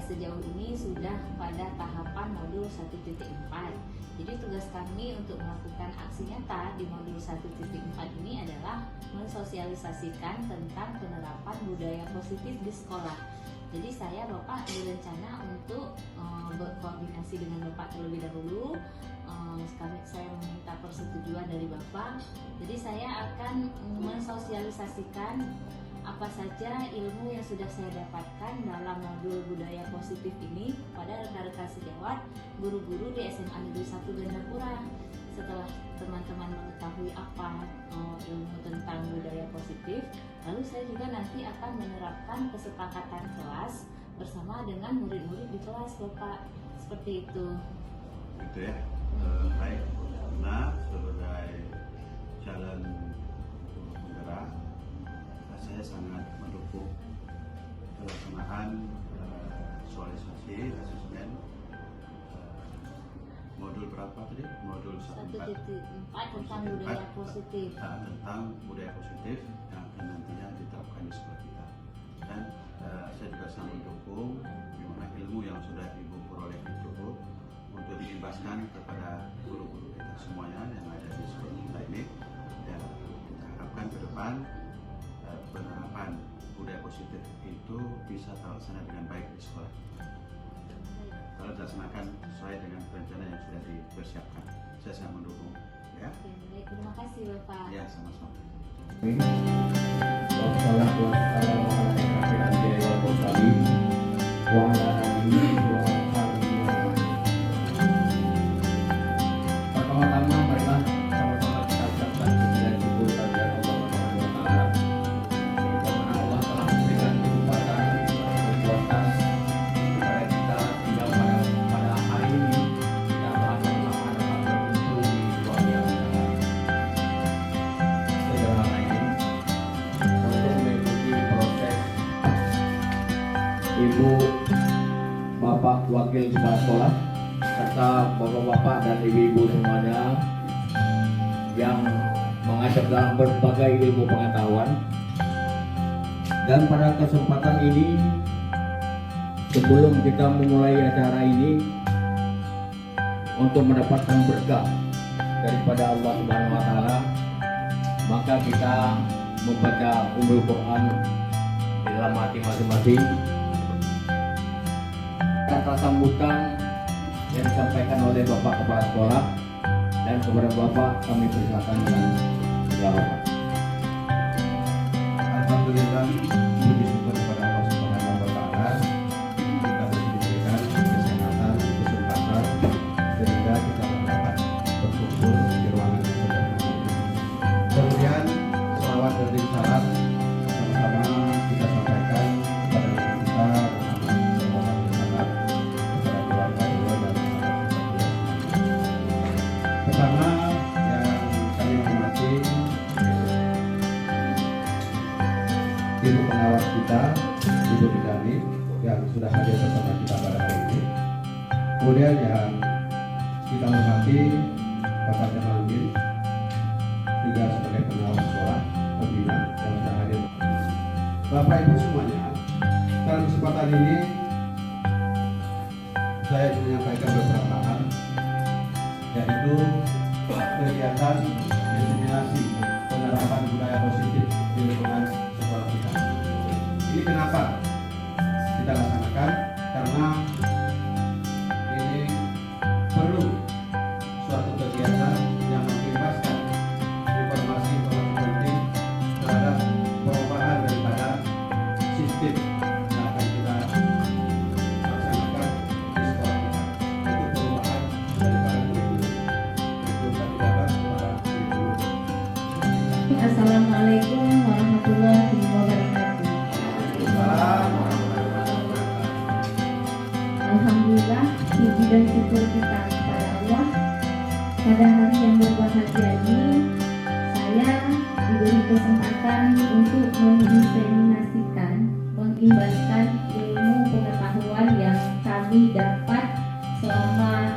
sejauh ini sudah pada tahapan modul 1.4. Jadi tugas kami untuk melakukan aksi nyata di modul 1.4 ini adalah mensosialisasikan tentang penerapan budaya positif di sekolah. Jadi saya Bapak berencana untuk berkoordinasi dengan Bapak terlebih dahulu. Saya meminta persetujuan dari Bapak. Jadi saya akan mensosialisasikan apa saja ilmu yang sudah saya dapatkan dalam modul budaya positif ini pada rekan-rekan sejawat guru-guru di SMA Negeri 1 Gandapura. Setelah teman-teman mengetahui apa ilmu tentang budaya positif, lalu saya juga nanti akan menerapkan kesepakatan kelas bersama dengan murid-murid di kelas, Bapak. Seperti itu. Gitu ya. Baik. Nah, sebagai jalan penggerak, saya sangat mendukung pelaksanaan sosialisasi asesmen modul berapa tadi? Modul 1.4 tentang budaya positif. Tentang budaya positif yang akan nantinya diterapkan di sekolah kita. Dan saya juga sangat mendukung bagaimana ilmu yang sudah Ibu peroleh itu untuk diimbaskan kepada guru-guru kita semuanya yang ada di sekolah kita ini. Dan kita harapkan ke depan penerapan budaya positif itu bisa terlaksana dengan baik di sekolah. Kalau dilaksanakan sesuai dengan rencana yang sudah dipersiapkan, saya sangat mendukung. Ya. Oke, baik, terima kasih Bapak. Ya, sama-sama. Pertama-tama marilah sama-sama kita ucapkan puji dan syukur kepada Allah Subhanahu wa taala. Karena Allah telah memberikan kesempatan kekuatan kepada kita sehingga pada hari ini kita sama-sama dapat berkumpul di ruang yang sederhana ini untuk mengikuti proses Ibu, Bapak Wakil Kepala Sekolah serta bapak-bapak dan ibu-ibu semuanya yang mengajak dalam berbagai ilmu pengetahuan. Dan pada kesempatan ini, sebelum kita memulai acara ini, untuk mendapatkan berkah daripada Allah Subhanahu wa taala, maka kita membaca Ummul Quran di dalam hati masing-masing. Kata sambutan yang disampaikan oleh Bapak Kepala Sekolah, dan kepada Bapak kami persilakan dengan segala hormat. Alhamdulillah, puji syukur kepada Allah Subhanahu wa taala, kita diberikan kesehatan, kesempatan sehingga kita dapat berkumpul di ruangan yang sederhana ini. Kemudian selawat dan salam sama-sama kita sampaikan kepada Nabi kita Muhammad SAW, kepada keluarga beliau dan pertama yang kami hormati Ibu pengawas kita, Ibu Bidani yang sudah hadir bersama kita pada hari ini. Kemudian yang kita hormati Bapak Jamaluddin juga sebagai pengawas sekolah pembina yang sudah hadir. Bapak Ibu semuanya, dalam kesempatan ini saya ingin menyampaikan beberapa hal, yaitu kegiatan diseminasi penerapan budaya positif di lingkungan sekolah kita. Ini kenapa kita laksanakan? Karena ini perlu suatu kegiatan yang mengimbaskan informasi-informasi penting terhadap perubahan daripada sistem yang akan kita laksanakan di sekolah kita. Itu perubahan daripada kurikulum. Itu kami dapat kepada kurikulum. Assalamualaikum warahmatullahi wabarakatuh. Alhamdulillah, puji dan syukur kita kepada Allah. Pada hari yang berbahagia ini, saya diberi kesempatan untuk mendiseminasikan, mengimbaskan ilmu pengetahuan yang kami dapat selama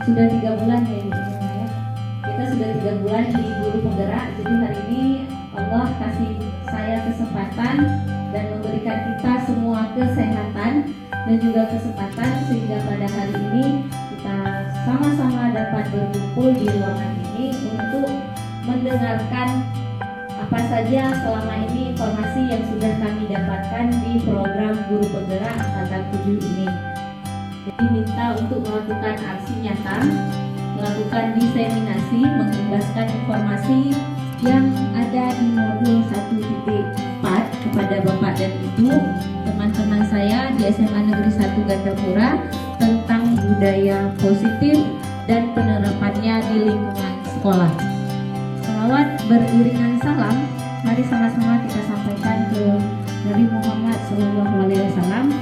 sudah 3 bulan ya Ibu ya. Kita sudah 3 bulan di guru penggerak. Jadi hari ini Allah kasih saya kesempatan dan memberikan kita semua kesehatan dan juga kesempatan sehingga pada hari ini kita sama-sama dapat berkumpul di ruangan ini untuk mendengarkan apa saja selama ini informasi yang sudah kami dapatkan di program Guru Penggerak Angkatan 7 ini. Jadi minta untuk melakukan aksi nyata, melakukan diseminasi, mengimbaskan informasi yang ada di modul 1.4 kepada Bapak dan Ibu, teman-teman saya di SMA Negeri 1 Gandapura tentang budaya positif dan penerapannya di lingkungan sekolah. Salawat beriringan salam, mari sama-sama kita sampaikan ke Nabi Muhammad SAW.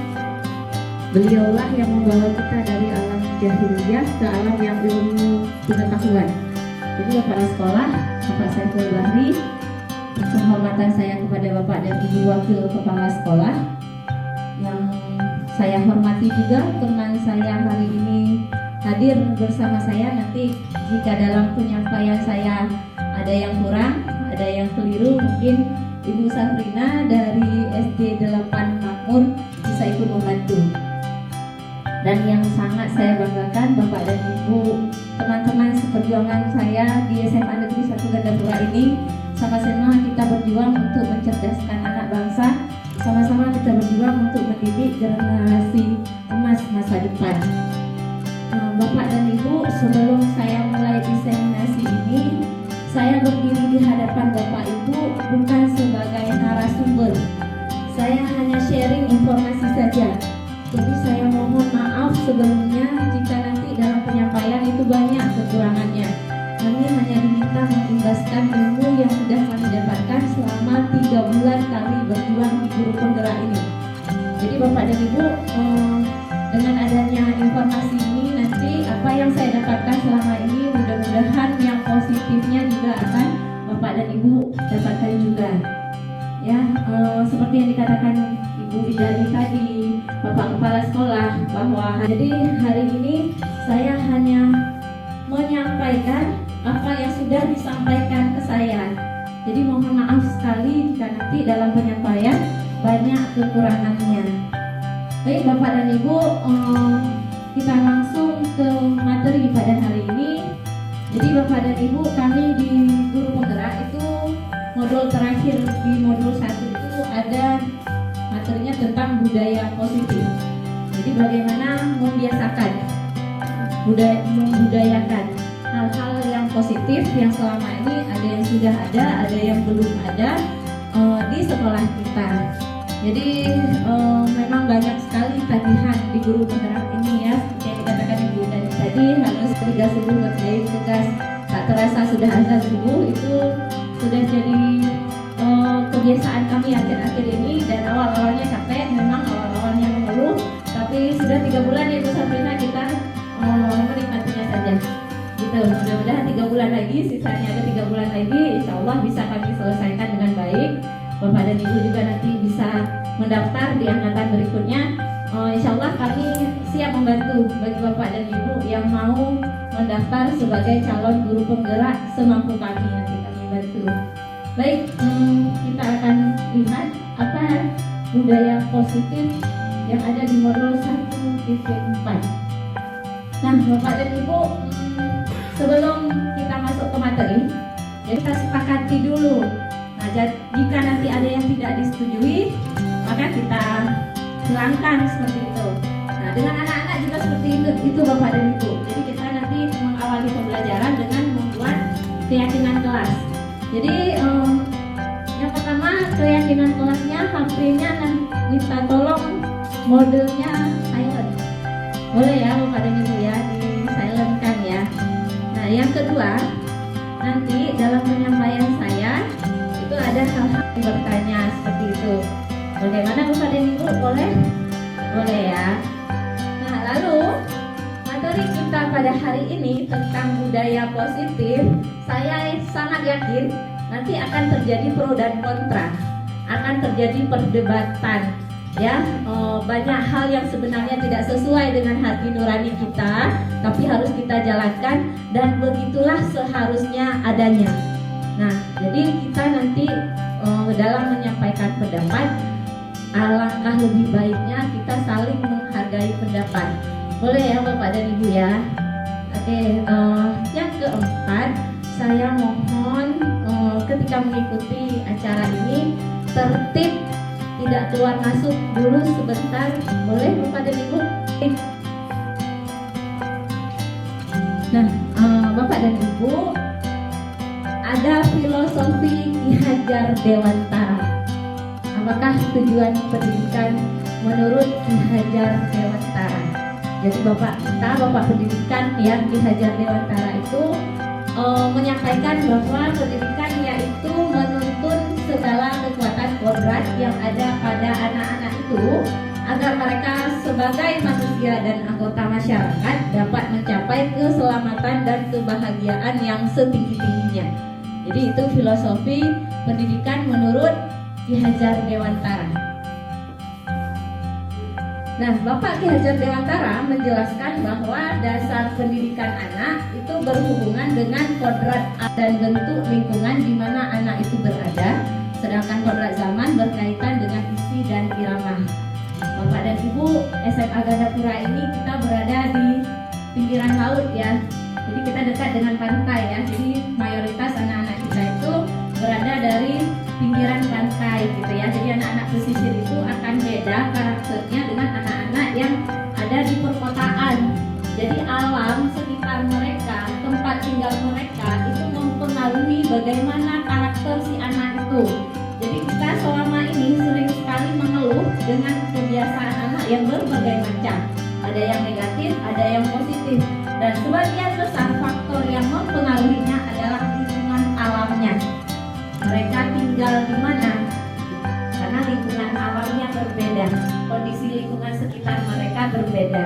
Beliaulah yang membawa kita dari alam jahiliyah ke alam yang ilmu pengetahuan. Jadi Bapak sekolah, Bapak Saiful Bahri, penghormatan saya kepada Bapak dan Ibu Wakil Kepala Sekolah, yang saya hormati juga teman saya hari ini hadir bersama saya. Nanti jika dalam penyampaian saya ada yang kurang, ada yang keliru, mungkin Ibu Safrina dari SD 8 Makmur bisa ikut membantu. Dan yang sangat saya banggakan Bapak dan Ibu, teman-teman seperjuangan saya di SMA Negeri 1 Gandapura ini, sama-sama kita berjuang untuk mencerdaskan anak bangsa, sama-sama kita berjuang untuk mendidik generasi emas masa depan. Bapak dan Ibu, sebelum saya mulai diseminasi ini, saya berdiri di hadapan Bapak Ibu bukan sebagai narasumber. Saya hanya sharing informasi saja. Jadi saya mohon maaf sebelumnya jika nanti dalam penyampaian itu banyak kekurangannya. Kami hanya diminta mengimbaskan ilmu yang sudah kami dapatkan selama 3 bulan kami berjuang di Guru Penggerak ini. Jadi Bapak dan Ibu, dengan adanya informasi ini nanti apa yang saya dapatkan selama ini mudah-mudahan yang positifnya juga akan Bapak dan Ibu dapatkan juga. Ya, seperti yang dikatakan Ibu Bidani tadi, Bapak Kepala Sekolah, bahwa jadi hari ini saya hanya menyampaikan apa yang sudah disampaikan ke saya. Jadi mohon maaf sekali jika nanti dalam penyampaian banyak kekurangannya. Baik Bapak dan Ibu, kita langsung ke materi pada hari ini. Jadi Bapak dan Ibu, kami di Guru Penggerak itu modul terakhir di modul 1 itu ada materinya tentang budaya positif. Jadi bagaimana membudayakan hal-hal yang positif yang selama ini ada yang sudah ada yang belum ada di sekolah kita. Jadi memang banyak sekali tagihan di Guru Penggerak ini ya, seperti yang dikatakan Ibu tadi harus 3 subuh ngerjain tugas. Tak terasa sudah azan subuh, itu sudah jadi kebiasaan kami akhir-akhir ini, dan awal-awalnya capek, memang awal-awalnya mengeluh, tapi sudah 3 bulan ya Bu Safrina kita menikmatinya saja. Gitu, mudah-mudahan 3 bulan lagi, sisanya ada 3 bulan lagi, insya Allah bisa kami selesaikan dengan baik. Bapak dan Ibu juga nanti bisa mendaftar di angkatan berikutnya. Insya Allah kami siap membantu bagi Bapak dan Ibu yang mau mendaftar sebagai calon guru penggerak, semampu kami nanti kami bantu. Baik, kita akan lihat apa budaya positif yang ada di modul 1.4. Nah, Bapak dan Ibu, sebelum kita masuk ke materi, jadi kita sepakati dulu. Nah, jika nanti ada yang tidak disetujui, maka kita hilangkan seperti itu. Nah, dengan anak-anak juga seperti itu Bapak dan Ibu. Jadi kita nanti mengawali pembelajaran dengan membuat keyakinan kelas. Jadi yang pertama keyakinan kelasnya, HP-nya minta tolong modenya silent. Boleh ya Bapak dan Ibu ya, di silent kan ya. Nah, yang kedua, nanti dalam penyampaian saya itu ada hal-hal yang bertanya seperti itu. Bagaimana Bapak dan Ibu? Boleh? Boleh ya. Nah, lalu materi kita pada hari ini tentang budaya positif, saya sangat yakin nanti akan terjadi pro dan kontra, akan terjadi perdebatan ya, banyak hal yang sebenarnya tidak sesuai dengan hati nurani kita, tapi harus kita jalankan, dan begitulah seharusnya adanya. Nah, jadi kita nanti dalam menyampaikan pendapat, alangkah lebih baiknya kita saling menghargai pendapat. Boleh ya Bapak dan Ibu ya. Oke, yang keempat, saya mohon ketika mengikuti acara ini tertib, tidak keluar masuk dulu sebentar. Boleh Bapak dan Ibu? Nah, Bapak dan Ibu, ada filosofi Ki Hajar Dewantara. Apakah tujuan pendidikan menurut Ki Hajar Dewantara? Jadi Bapak pendidikan ya, Ki Hajar Dewantara itu menyampaikan bahwa pendidikan yaitu menuntun segala kekuatan kodrat yang ada pada anak-anak itu agar mereka sebagai manusia dan anggota masyarakat dapat mencapai keselamatan dan kebahagiaan yang setinggi-tingginya. Jadi itu filosofi pendidikan menurut Ki Hajar Dewantara. Nah, Bapak Ki Hajar Dewantara menjelaskan bahwa dasar pendidikan anak itu berhubungan dengan kodrat dan bentuk lingkungan di mana anak itu berada, sedangkan kodrat zaman berkaitan dengan isi dan irama. Bapak dan Ibu, SMA Gandapura ini kita berada di pinggiran laut ya. Jadi kita dekat dengan pantai ya. Jadi mayoritas anak-anak kita itu berada dari pinggiran pantai gitu ya. Jadi anak-anak pesisir itu akan beda karakternya dengan anak-anak yang ada di perkotaan. Jadi alam sekitar mereka, tempat tinggal mereka itu mempengaruhi bagaimana karakter si anak itu. Jadi kita selama ini sering sekali mengeluh dengan kebiasaan anak yang berbagai macam. Ada yang negatif, ada yang positif. Dan sebagian besar faktor yang mempengaruhinya adalah lingkungan alamnya. Mereka tinggal di mana? Karena lingkungan alamnya berbeda, kondisi lingkungan sekitar mereka berbeda.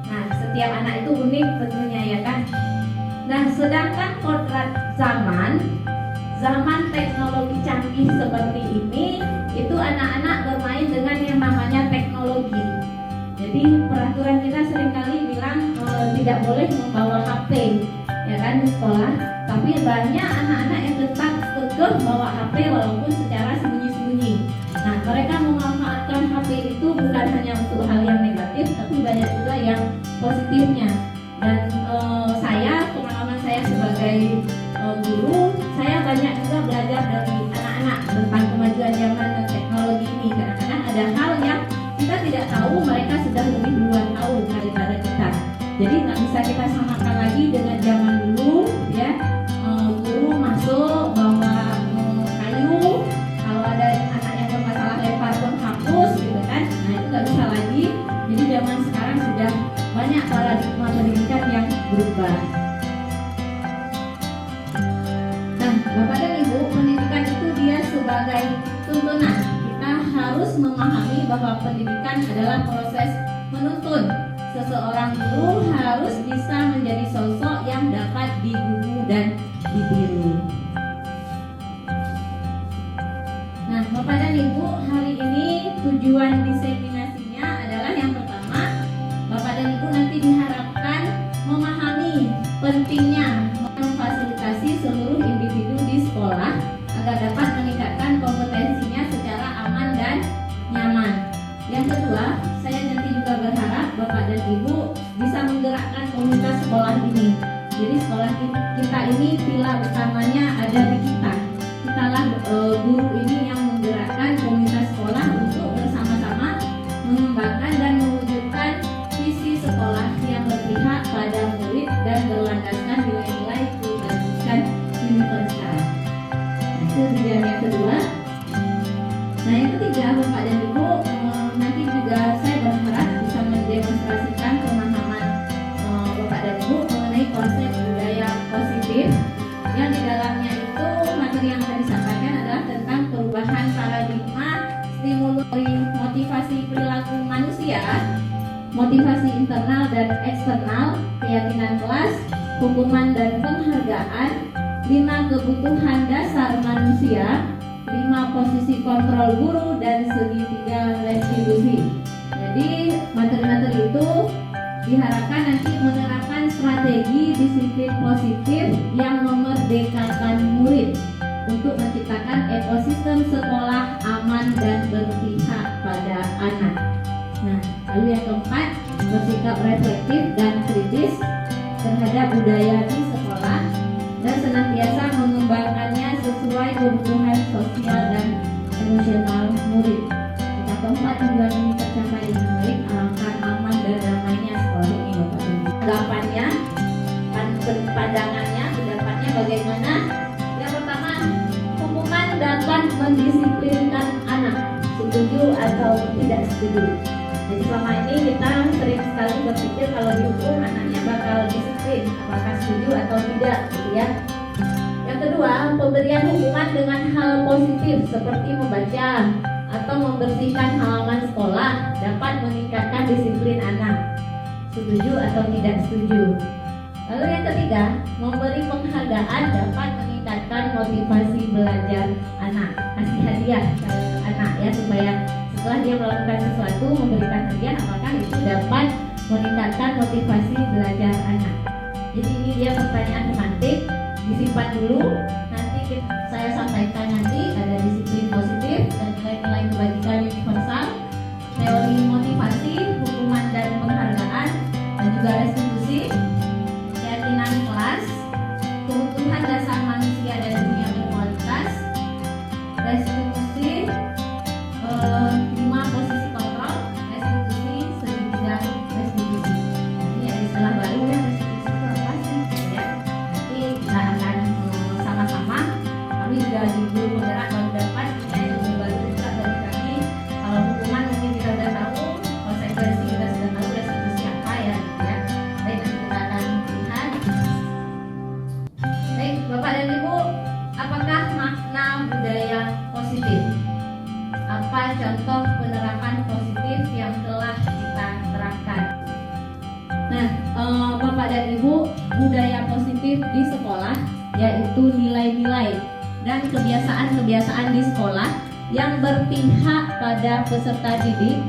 Nah, setiap anak itu unik tentunya ya kan. Nah, sedangkan kodrat zaman teknologi canggih seperti ini, itu anak-anak bermain dengan yang namanya teknologi. Jadi peraturan kita seringkali bilang tidak boleh membawa HP ya kan di sekolah, tapi banyak anak-anak yang tetap kekeh bawa HP walaupun secara sembunyi-sembunyi. Nah, mereka memanfaatkan HP itu bukan hanya untuk hal yang negatif, tapi banyak juga yang positifnya. Dan pengalaman saya sebagai guru, saya banyak juga belajar dari anak-anak tentang kemajuan zaman dan teknologi ini. Kadang-kadang ada hal yang kita tidak tahu, mereka sudah lebih duluan tahu daripada kita. Jadi nggak bisa kita samakan lagi dengan zaman dulu ya. Guru masuk bawa kayu, kalau ada anak yang bermasalah lempar pun hapus gitu kan. Nah itu nggak bisa lagi. Jadi zaman sekarang sudah banyak paradigma pendidikan yang berubah. Nah, Bapak dan Ibu, pendidikan itu dia sebagai tuntunan. Kita harus memahami bahwa pendidikan adalah proses menuntun. Seseorang guru harus bisa menjadi sosok yang dapat digugu dan ditiru. Nah, Bapak dan Ibu, hari ini tujuan diseminasinya adalah yang pertama, Bapak dan Ibu nanti diharapkan memahami pentingnya memfasilitasi seluruh individu di sekolah agar dapat meningkatkan kompetensinya secara aman dan nyaman. Yang kedua, saya nanti juga berharap Bapak dan Ibu bisa menggerakkan komunitas sekolah ini. Jadi sekolah kita ini pilar utamanya ada di kita. Kitalah guru ini yang menggerakkan komunitas sekolah untuk bersama-sama mengembangkan dan mewujudkan visi sekolah yang berpihak pada murid dan berlandaskan nilai-nilai kebajikan universal. Nah, itu tujuan yang kedua. Nah, yang ketiga, Bapak dan Ibu, nanti juga saya berharap bisa mendemonstrasikan pemahaman Bapak dan Ibu mengenai konsep budaya positif yang di dalamnya itu materi yang akan disampaikan adalah tentang perubahan paradigma, stimulus motivasi perilaku manusia, motivasi internal dan eksternal, keyakinan kelas, hukuman dan penghargaan, 5 kebutuhan dasar manusia, 5 posisi kontrol guru, dan segitiga retribusi. Jadi materi-materi itu diharapkan nanti menerapkan strategi disiplin positif yang memerdekakan murid untuk menciptakan ekosistem sekolah aman dan berpihak pada bersikap reflektif dan kritis terhadap budaya di sekolah dan senantiasa mengembangkannya sesuai kebutuhan sosial dan emosional murid. Kita keempat, tujuan ini tercapai dengan baik, alangkah aman dan damainya sekolah ini, Bapak Ibu. Tanggapannya, pandangannya, pendapatnya bagaimana? Yang pertama, hukuman dapat mendisiplinkan anak. Setuju atau tidak setuju? Jadi selama ini kita sering sekali berpikir kalau dihukum anaknya bakal disiplin, apakah setuju atau tidak, gitu ya. Yang kedua, pemberian hukuman dengan hal positif seperti membaca atau membersihkan halaman sekolah dapat meningkatkan disiplin anak. Setuju atau tidak setuju? Lalu yang ketiga, memberi penghargaan dapat meningkatkan motivasi belajar anak. Kasih hadiah ke anak ya, supaya setelah dia melakukan sesuatu memberikan hadiah, apakah itu dapat meningkatkan motivasi belajar anak. Jadi ini dia pertanyaan semantik, disimpan dulu, nanti saya sampaikan nanti. Ada disiplin positif dan nilai-nilai kebajikan universal, teori motivasi, hukuman dan penghargaan, dan juga restitusi, keyakinan kelas, kebutuhan dasar manusia dan dunia berkualitas, restitusi, 5 posisi kontrol, restitusi, studi bidang restitusi. Ini ada istilah baru ya, restitusi itu apa sih? Ya, nanti kita akan sama-sama. Kami juga di guru penggerak baru dapat ilmu baru juga bagi kami. Kalau hukuman mungkin kita sudah tahu, konsekuensi kita sudah tahu, restitusi apa ya, gitu ya. Baik, nanti kita akan lihat. Baik, Bapak dan Ibu, apakah makna budaya positif? Apa contoh penerapan positif yang telah kita terapkan? Nah, Bapak dan Ibu, budaya positif di sekolah yaitu nilai-nilai dan kebiasaan-kebiasaan di sekolah yang berpihak pada peserta didik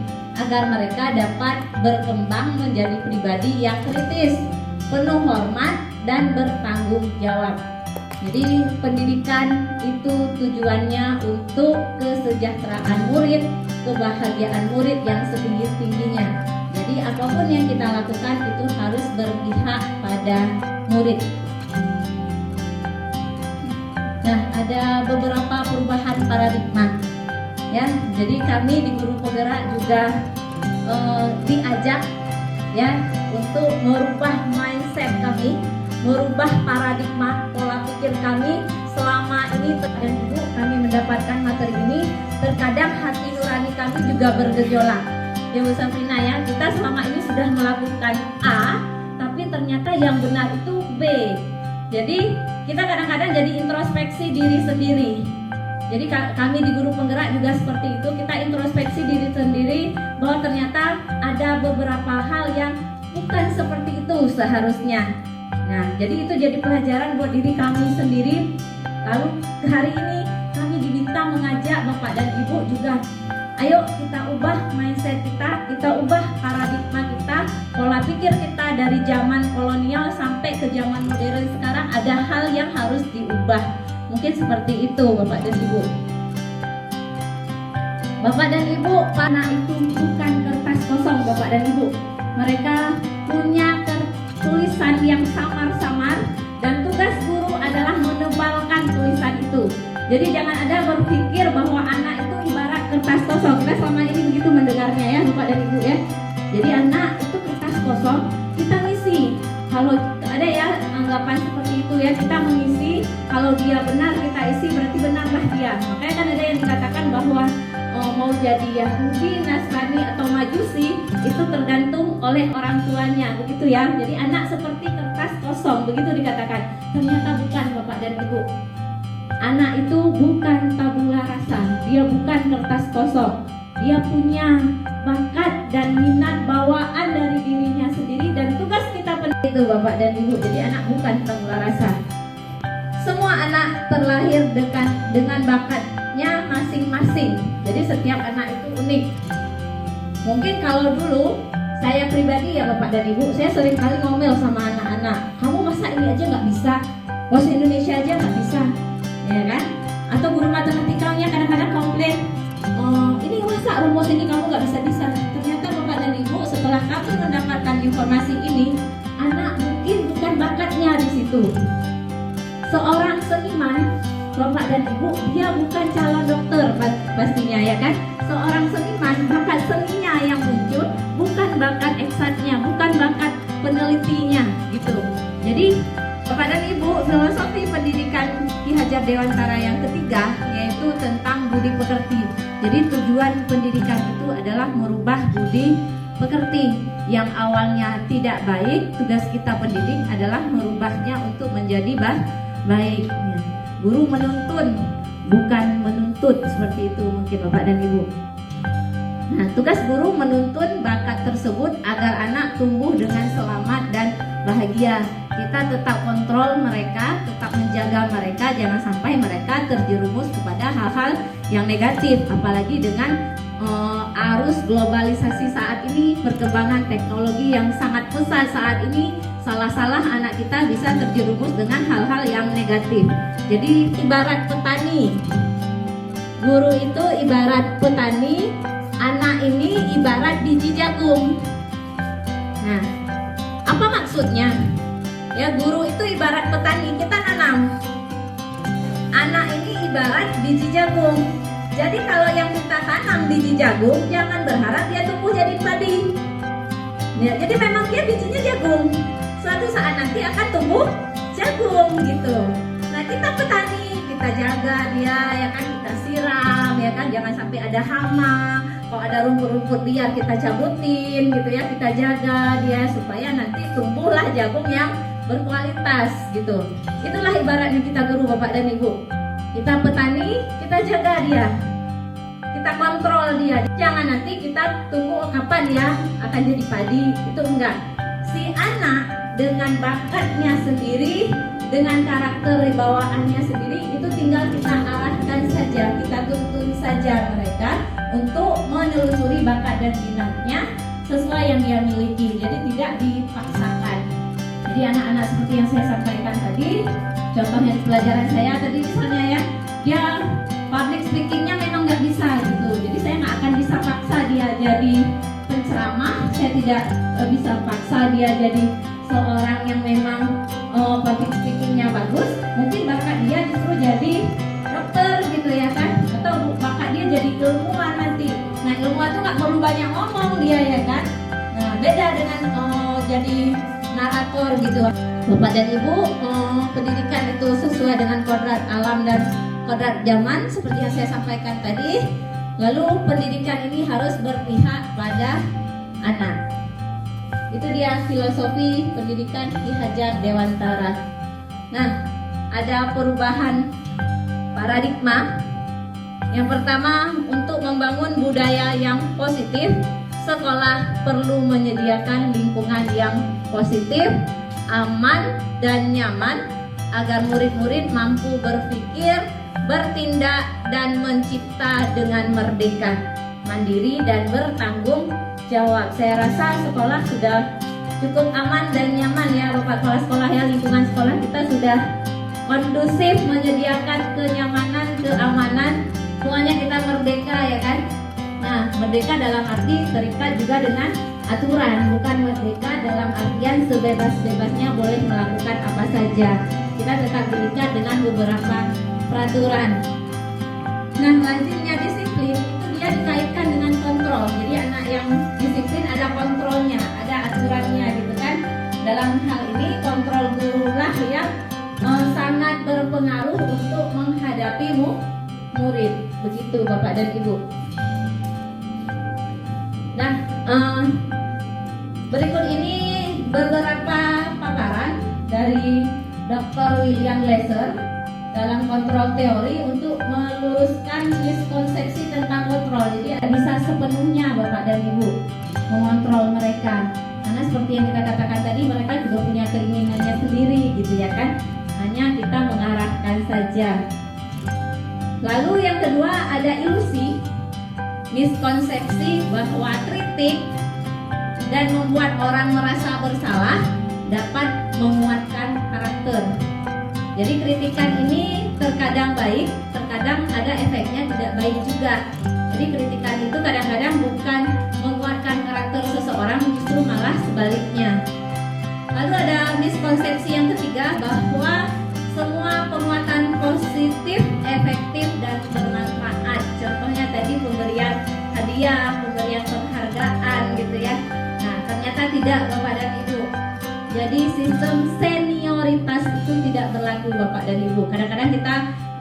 agar mereka dapat berkembang menjadi pribadi yang kritis, penuh hormat, dan bertanggung jawab. Jadi pendidikan itu tujuannya untuk kesejahteraan murid, kebahagiaan murid yang setinggi-tingginya. Jadi apapun yang kita lakukan itu harus berpihak pada murid. Nah, ada beberapa perubahan paradigma. Ya, jadi kami di Guru Penggerak juga diajak ya untuk merubah mindset kami, merubah paradigma pola pikir kami. Selama ini dan Ibu kami mendapatkan materi ini, terkadang hati nurani kami juga bergejolak. Ya Bu Safrina ya, kita selama ini sudah melakukan A, tapi ternyata yang benar itu B. Jadi kita kadang-kadang jadi introspeksi diri sendiri. Jadi kami di Guru Penggerak juga seperti itu, kita introspeksi diri sendiri bahwa ternyata ada beberapa hal yang bukan seperti itu seharusnya. Nah, jadi itu jadi pelajaran buat diri kami sendiri. Lalu hari ini kami diminta mengajak Bapak dan Ibu juga, ayo kita ubah mindset kita ubah paradigma kita, pola pikir kita dari zaman kolonial sampai ke zaman modern sekarang. Ada hal yang harus diubah. Mungkin seperti itu Bapak dan Ibu. Bapak dan Ibu, anak itu bukan kertas kosong Bapak dan Ibu. Mereka punya tulisan yang samar-samar dan tugas guru adalah menebalkan tulisan itu. Jadi jangan ada berpikir bahwa anak itu ibarat kertas kosong. Kita selama ini begitu mendengarnya ya Bapak dan Ibu ya. Jadi anak itu kertas kosong, kita ngisi. Kalau ada ya anggapan seperti itu ya, kita mengisi, kalau dia benar kita isi, berarti benarlah dia. Makanya kan ada yang dikatakan bahwa mau jadi Yahudi, Nasrani atau Majusi itu tergantung oleh orang tuanya, begitu ya. Jadi anak seperti kertas kosong, begitu dikatakan. Ternyata bukan Bapak dan Ibu. Anak itu bukan tabula rasa, dia bukan kertas kosong. Dia punya bakat dan minat bawaan dari dirinya sendiri, dan tugas kita itu Bapak dan Ibu. Jadi anak bukan tabula rasa. Semua anak terlahir dengan bakatnya masing-masing. Jadi setiap anak itu unik. Mungkin kalau dulu saya pribadi ya Bapak dan Ibu, saya sering kali ngomel sama anak-anak, kamu masa ini aja nggak bisa, bahasa Indonesia aja nggak bisa, ya kan? Atau guru matematikanya kadang-kadang komplain, ini masa rumus ini kamu nggak bisa. Ternyata Bapak dan Ibu, setelah kami mendapatkan informasi Bapak dan Ibu, dia bukan calon dokter pastinya ya kan. Seorang seniman, bakat seninya yang muncul, bukan bakat eksaknya, bukan bakat penelitinya gitu. Jadi Bapak dan Ibu, filosofi pendidikan Ki Hajar Dewantara yang ketiga yaitu tentang budi pekerti. Jadi tujuan pendidikan itu adalah merubah budi pekerti yang awalnya tidak baik. Tugas kita pendidik adalah merubahnya untuk menjadi baik. Guru menuntun, bukan menuntut, seperti itu mungkin Bapak dan Ibu. Nah, tugas guru menuntun bakat tersebut agar anak tumbuh dengan selamat dan bahagia. Kita tetap kontrol mereka, tetap menjaga mereka, jangan sampai mereka terjerumus kepada hal-hal yang negatif. Apalagi dengan arus globalisasi saat ini, perkembangan teknologi yang sangat pesat saat ini, salah-salah anak kita bisa terjerumus dengan hal-hal yang negatif. Jadi ibarat petani, guru itu ibarat petani, anak ini ibarat biji jagung. Nah, apa maksudnya? Ya, guru itu ibarat petani, kita nanam. Anak ini ibarat biji jagung. Jadi kalau yang kita tanam biji jagung, jangan berharap dia tumbuh jadi padi. Ya, jadi memang dia bijinya jagung. Suatu saat nanti akan tumbuh jagung gitu. Nah, kita petani, kita jaga dia ya kan, kita siram ya kan, jangan sampai ada hama. Kalau ada rumput-rumput liar kita cabutin gitu ya, kita jaga dia supaya nanti tumbuhlah jagung yang berkualitas gitu. Itulah ibaratnya kita guru Bapak dan Ibu. Kita petani, kita jaga dia, kita kontrol dia. Jangan nanti kita tunggu kapan dia akan jadi padi, itu enggak. Si anak dengan bakatnya sendiri, dengan karakter bawaannya sendiri, itu tinggal kita arahkan saja, kita tuntun saja mereka untuk menelusuri bakat dan minatnya sesuai yang dia miliki. Jadi tidak dipaksakan. Jadi anak-anak seperti yang saya sampaikan tadi, contohnya di pelajaran saya tadi misalnya ya, dia public speakingnya memang nggak bisa gitu. Jadi saya nggak akan bisa paksa dia jadi penceramah, saya tidak bisa paksa dia jadi seorang yang memang public speakingnya bagus. Mungkin bakat dia justru jadi dokter gitu ya kan, atau bakat dia jadi ilmuwan nanti. Nah, ilmuwan tuh nggak perlu banyak ngomong dia ya kan. Nah, beda dengan jadi narator gitu. Bapak dan Ibu, pendidikan itu sesuai dengan kodrat alam dan kodrat zaman seperti yang saya sampaikan tadi. Lalu pendidikan ini harus berpihak pada anak. Itu dia filosofi pendidikan Ki Hajar Dewantara. Nah, ada perubahan paradigma. Yang pertama, untuk membangun budaya yang positif, sekolah perlu menyediakan lingkungan yang positif, aman, dan nyaman agar murid-murid mampu berpikir, bertindak, dan mencipta dengan merdeka, mandiri, dan bertanggung jawab. Saya rasa sekolah sudah cukup aman dan nyaman ya Bapak Kepala Sekolah ya. Lingkungan sekolah kita sudah kondusif, menyediakan kenyamanan, keamanan, semuanya kita merdeka ya kan. Nah, merdeka dalam arti terikat juga dengan aturan, bukan merdeka dalam artian sebebas-bebasnya boleh melakukan apa saja. Kita tetap terikat dengan beberapa peraturan. Nah, lazimnya disiplin itu dia dikaitkan dengan kontrol. Jadi anak yang disiplin ada kontrolnya, ada aturannya gitu kan. Dalam hal ini kontrol gurulah yang sangat berpengaruh untuk menghadapi murid. Begitu Bapak dan Ibu. Nah, berikut ini beberapa paparan dari Dr. William Glasser dalam kontrol teori untuk meluruskan miskonsepsi tentang kontrol. Jadi bisa sepenuhnya Bapak dan Ibu mengontrol mereka. Karena seperti yang kita katakan tadi, mereka juga punya keinginannya sendiri gitu ya kan. Hanya kita mengarahkan saja. Lalu yang kedua ada ilusi, miskonsepsi bahwa kritik dan membuat orang merasa bersalah dapat menguatkan karakter. Jadi kritikan ini terkadang baik, terkadang ada efeknya tidak baik juga. Jadi kritikan itu kadang-kadang bukan menguatkan karakter seseorang, justru malah sebaliknya. Lalu ada miskonsepsi yang ketiga bahwa semua penguatan positif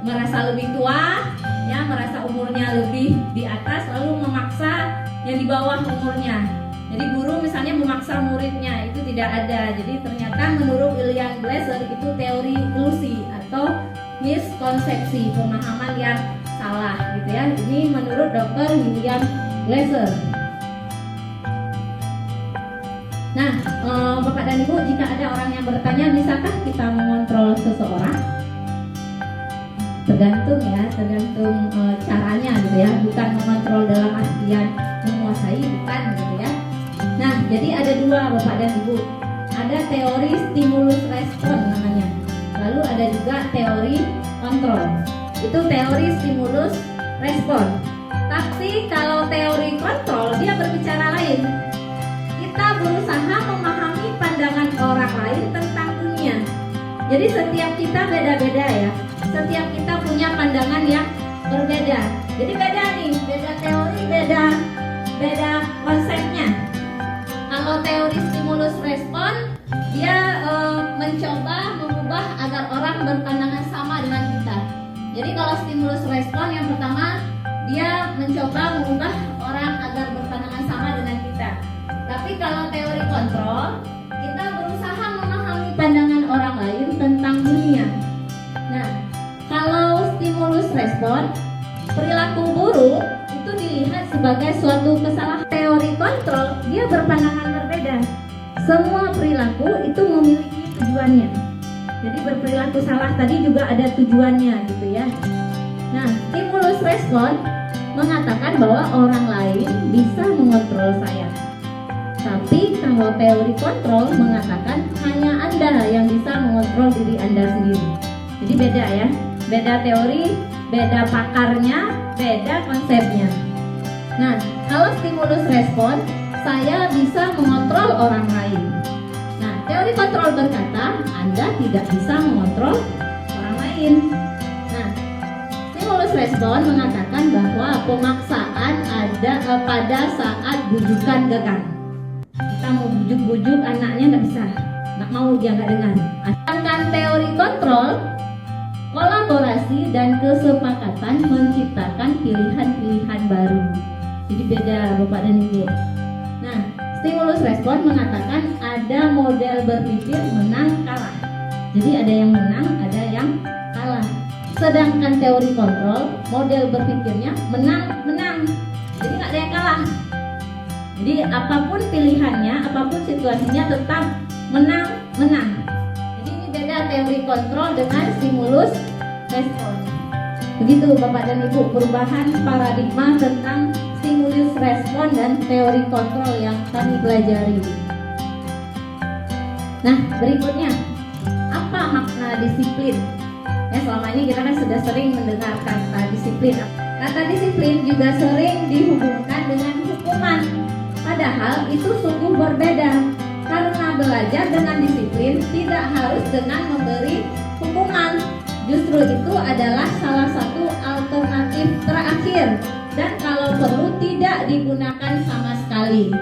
merasa lebih tua, ya merasa umurnya lebih di atas, lalu memaksa yang di bawah umurnya. Jadi guru misalnya memaksa muridnya, itu tidak ada. Jadi ternyata menurut William Glasser itu teori ilusi atau miskonsepsi, pemahaman yang salah gitu ya. Ini menurut Dr. William Glasser. Nah, Bapak dan Ibu, jika ada orang yang bertanya, bisakah kita mengontrol seseorang? Tergantung ya, tergantung caranya gitu ya. Bukan mengontrol dalam artian menguasai, bukan gitu ya. Nah, jadi ada dua Bapak dan Ibu. Ada teori stimulus respon namanya. Lalu ada juga teori kontrol. Itu teori stimulus respon. Tapi kalau teori kontrol dia berbicara lain. Kita berusaha memahami pandangan orang lain tentang dunia. Jadi setiap kita beda-beda ya. Setiap kita punya pandangan yang berbeda. Jadi beda nih, beda teori, beda konsepnya. Kalau teori stimulus respon, dia mencoba mengubah agar orang berpandangan sama dengan kita. Jadi kalau stimulus respon yang pertama, dia mencoba mengubah orang agar berpandangan sama dengan kita. Tapi kalau teori kontrol, kita berusaha memahami pandangan orang lain tentang dunia. Nah, kalau stimulus respon, perilaku buruk itu dilihat sebagai suatu kesalahan. Teori kontrol, dia berpandangan berbeda. Semua perilaku itu memiliki tujuannya. Jadi berperilaku salah tadi juga ada tujuannya gitu ya. Nah, stimulus respon mengatakan bahwa orang lain bisa mengontrol saya. Tapi kalau teori kontrol mengatakan hanya Anda yang bisa mengontrol diri Anda sendiri. Jadi beda ya, beda teori, beda pakarnya, beda konsepnya. Nah, kalau stimulus respon, saya bisa mengontrol orang lain. Nah, teori kontrol berkata Anda tidak bisa mengontrol orang lain. Nah, stimulus respon mengatakan bahwa pemaksaan ada pada saat bujukan gagal. Kita mau bujuk-bujuk anaknya nggak bisa, nggak mau, dia nggak dengar. Sedangkan teori kontrol, kolaborasi dan kesepakatan menciptakan pilihan-pilihan baru. Jadi beda Bapak dan Ibu. Nah, stimulus respon mengatakan ada model berpikir menang kalah. Jadi ada yang menang, ada yang kalah. Sedangkan teori kontrol, model berpikirnya menang. Jadi nggak ada yang kalah. Jadi apapun pilihannya, apapun situasinya tetap menang. Jadi ini beda teori kontrol dengan stimulus respon. Begitu Bapak dan Ibu perubahan paradigma tentang stimulus respon dan teori kontrol yang kami pelajari. Nah, berikutnya, apa makna disiplin? Ya, selama ini kita kan sudah sering mendengar kata disiplin. Kata disiplin juga sering dihubungkan dengan hukuman. Padahal itu sungguh berbeda. Karena belajar dengan disiplin tidak harus dengan memberi hukuman. Justru itu adalah salah satu alternatif terakhir. Dan kalau perlu tidak digunakan sama sekali.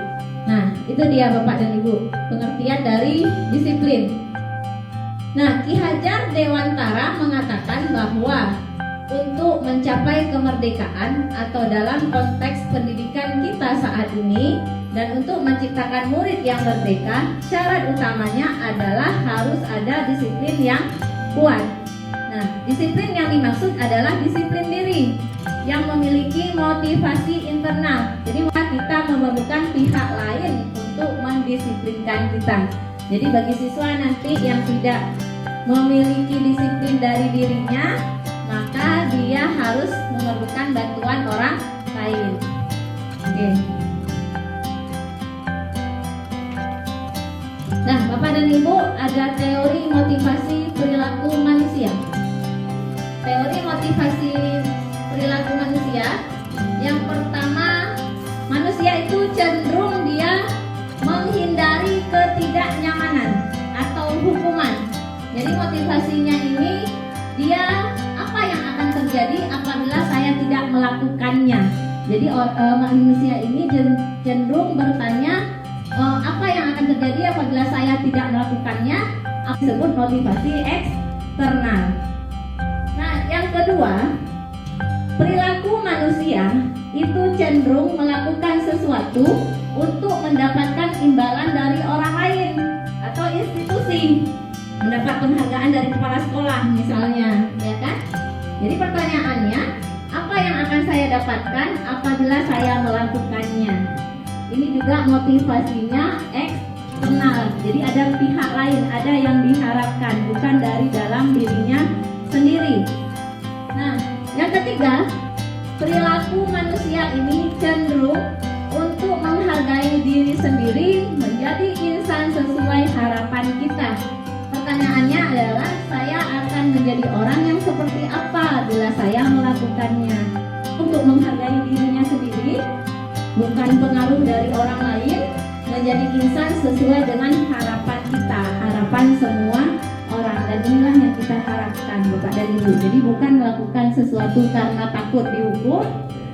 Nah, itu dia Bapak dan Ibu, pengertian dari disiplin. Nah, Ki Hajar Dewantara mengatakan bahwa untuk mencapai kemerdekaan atau dalam konteks pendidikan kita saat ini dan untuk menciptakan murid yang merdeka, syarat utamanya adalah harus ada disiplin yang kuat. Nah, disiplin yang dimaksud adalah disiplin diri yang memiliki motivasi internal. Jadi kita memerlukan pihak lain untuk mendisiplinkan kita. Jadi bagi siswa nanti yang tidak memiliki disiplin dari dirinya, maka dia harus memerlukan bantuan orang lain. Oke. Nah, Bapak dan Ibu, ada teori motivasi perilaku manusia. Teori motivasi perilaku manusia, yang pertama, manusia itu cenderung dia menghindari ketidaknyamanan atau hukuman. Jadi motivasinya ini, dia apa yang akan terjadi apabila saya tidak melakukannya. Jadi manusia ini cenderung bertanya, apa yang akan terjadi apabila saya tidak melakukannya. Disebut motivasi eksternal. Nah, yang kedua kedua, perilaku manusia itu cenderung melakukan sesuatu untuk mendapatkan imbalan dari orang lain atau institusi, mendapat penghargaan dari kepala sekolah misalnya, ya kan? Jadi pertanyaannya, apa yang akan saya dapatkan apabila saya melakukannya? Ini juga motivasinya eksternal. Jadi ada pihak lain, ada yang diharapkan, bukan dari dalam dirinya sendiri. Nah, yang ketiga, perilaku manusia ini cenderung untuk menghargai diri sendiri, menjadi insan sesuai harapan kita. Pertanyaannya adalah, saya akan menjadi orang yang seperti apa bila saya melakukannya? Untuk menghargai dirinya sendiri, bukan pengaruh dari orang lain, menjadi insan sesuai dengan harapan kita, harapan semua orang. Dan inilah yang kita harapkan, Bapak dan Ibu. Jadi bukan melakukan sesuatu karena takut dihukum,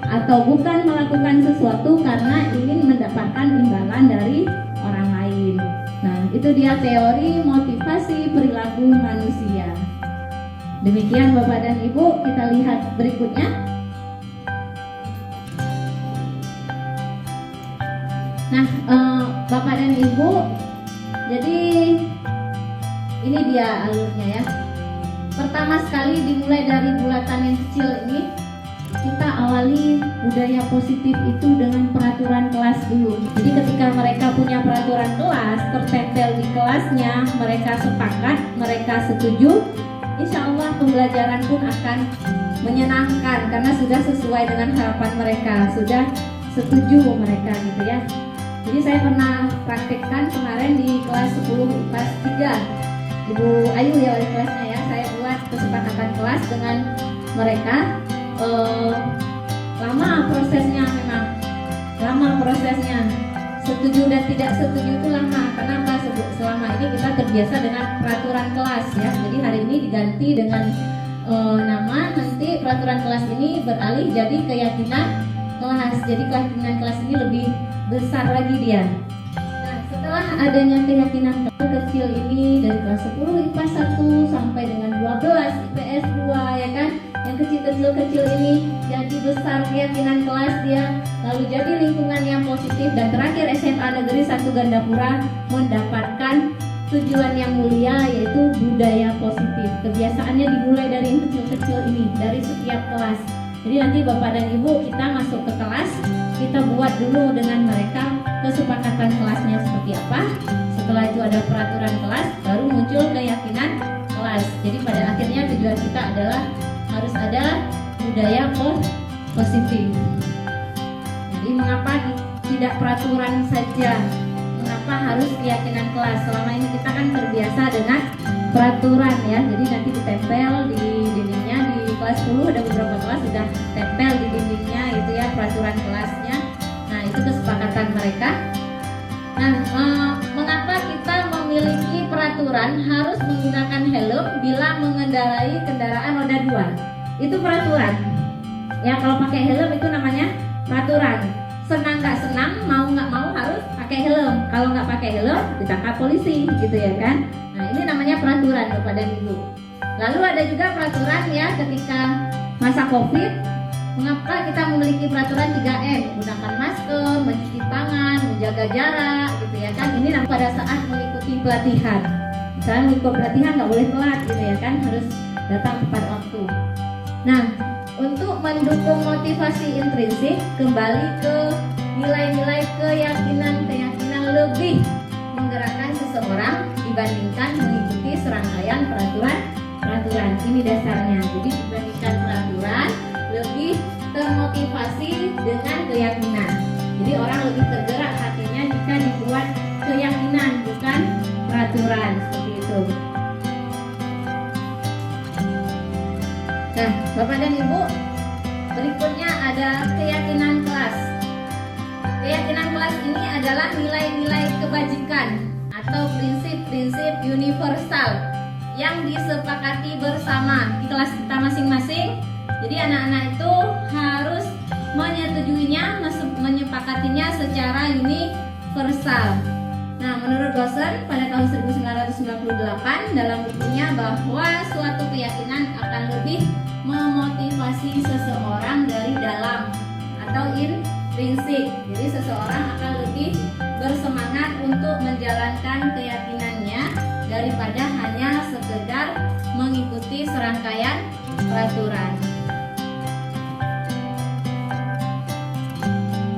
atau bukan melakukan sesuatu karena ingin mendapatkan imbalan dari orang lain. Nah, itu dia teori motivasi perilaku manusia. Demikian Bapak dan Ibu, kita lihat berikutnya. Nah, Bapak dan Ibu, jadi ini dia alurnya ya. Pertama sekali dimulai dari bulatan yang kecil ini, kita awali budaya positif itu dengan peraturan kelas dulu. Jadi ketika mereka punya peraturan kelas, tertempel di kelasnya, mereka sepakat, mereka setuju, insya Allah pembelajaran pun akan menyenangkan karena sudah sesuai dengan harapan mereka, sudah setuju mereka gitu ya. Jadi saya pernah praktekkan kemarin di kelas 10 IPS 3. Ibu Ayu ya wali kelasnya ya, saya buat kesepakatan kelas dengan mereka. Lama prosesnya, memang lama prosesnya, setuju dan tidak setuju itu lama. Kenapa? Selama ini kita terbiasa dengan peraturan kelas ya. Jadi hari ini diganti dengan nama, nanti peraturan kelas ini beralih jadi keyakinan kelas. Jadi keyakinan kelas ini lebih besar lagi dia. Nah, setelah adanya keyakinan kecil ini dari kelas 10 IPS 1 sampai dengan 12 IPS 2 ya kan, yang kecil-kecil ini jadi besar keyakinan kelas dia, lalu jadi lingkungan yang positif, dan terakhir SMA Negeri 1 Gandapura mendapatkan tujuan yang mulia, yaitu budaya positif. Kebiasaannya dimulai dari yang kecil-kecil ini, dari setiap kelas. Jadi nanti Bapak dan Ibu kita masuk ke kelas, kita buat dulu dengan mereka kesepakatan kelasnya seperti apa. Setelah itu ada peraturan kelas, baru muncul keyakinan kelas. Jadi pada akhirnya tujuan kita adalah harus ada budaya positif. Jadi mengapa tidak peraturan saja? Mengapa harus keyakinan kelas? Selama ini kita kan terbiasa dengan peraturan ya. Jadi nanti ditempel di dindingnya, di kelas 10 ada beberapa kelas sudah tempel di dindingnya itu ya peraturan kelasnya. Nah, itu kesepakatan mereka. Nah, mengapa kita memiliki peraturan harus menggunakan helm bila mengendarai kendaraan roda 2? Itu peraturan. Ya, kalau pakai helm itu namanya peraturan. Senang nggak senang, mau nggak mau harus pakai helm. Kalau nggak pakai helm ditangkap polisi, gitu ya kan? Nah, ini namanya peraturan Bapak dan Ibu. Lalu ada juga peraturan ya ketika masa COVID. Mengapa kita memiliki peraturan 3M? Menggunakan masker, mencuci tangan, menjaga jarak, gitu ya kan? Ini pada saat mengikuti pelatihan. Misalnya mengikuti pelatihan nggak boleh telat, gitu ya kan? Harus datang tepat waktu. Nah, untuk mendukung motivasi intrinsik, kembali ke nilai-nilai keyakinan lebih menggerakkan seseorang dibandingkan mengikuti serangkaian peraturan. Ini dasarnya. Jadi dibandingkan peraturan, lebih termotivasi dengan keyakinan. Jadi orang lebih tergerak hatinya jika dibuat keyakinan, bukan peraturan, seperti itu. Nah, Bapak dan Ibu, berikutnya ada keyakinan kelas. Keyakinan kelas ini adalah nilai-nilai kebajikan atau prinsip-prinsip universal yang disepakati bersama di kelas kita masing-masing. Jadi anak-anak itu harus menyetujuinya, menyepakatinya secara universal. Nah, menurut Gossen pada tahun 1998 dalam bukunya bahwa suatu keyakinan akan lebih memotivasi seseorang dari dalam atau intrinsik. Jadi seseorang akan lebih bersemangat untuk menjalankan keyakinannya daripada hanya sekedar mengikuti serangkaian peraturan.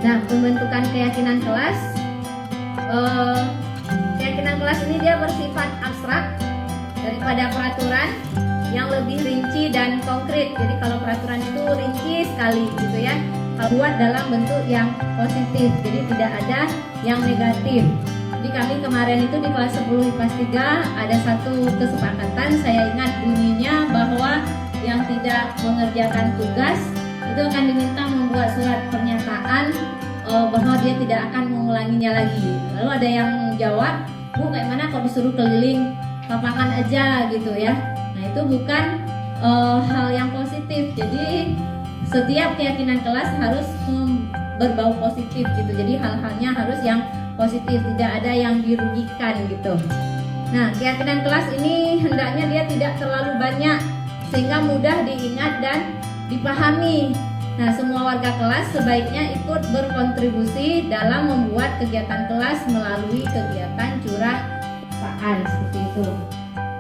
Nah, pembentukan keyakinan kelas. Keyakinan kelas ini dia bersifat abstrak daripada peraturan yang lebih rinci dan konkret. Jadi kalau peraturan itu rinci sekali gitu ya, buat dalam bentuk yang positif, jadi tidak ada yang negatif. Jadi kami kemarin itu di kelas 10 IPA 3 ada satu kesepakatan, saya ingat bunyinya bahwa yang tidak mengerjakan tugas itu akan diminta membuat surat pernyataan bahwa dia tidak akan mengulanginya lagi. Lalu ada yang jawab, Bu, kayak mana kalau disuruh keliling lapangan aja gitu ya. Nah, itu bukan hal yang positif. Jadi setiap keyakinan kelas harus berbau positif gitu. Jadi hal-halnya harus yang positif, tidak ada yang dirugikan gitu. Nah, keyakinan kelas ini hendaknya dia tidak terlalu banyak sehingga mudah diingat dan dipahami. Nah, semua warga kelas sebaiknya ikut berkontribusi dalam membuat kegiatan kelas melalui kegiatan curah pesan seperti itu.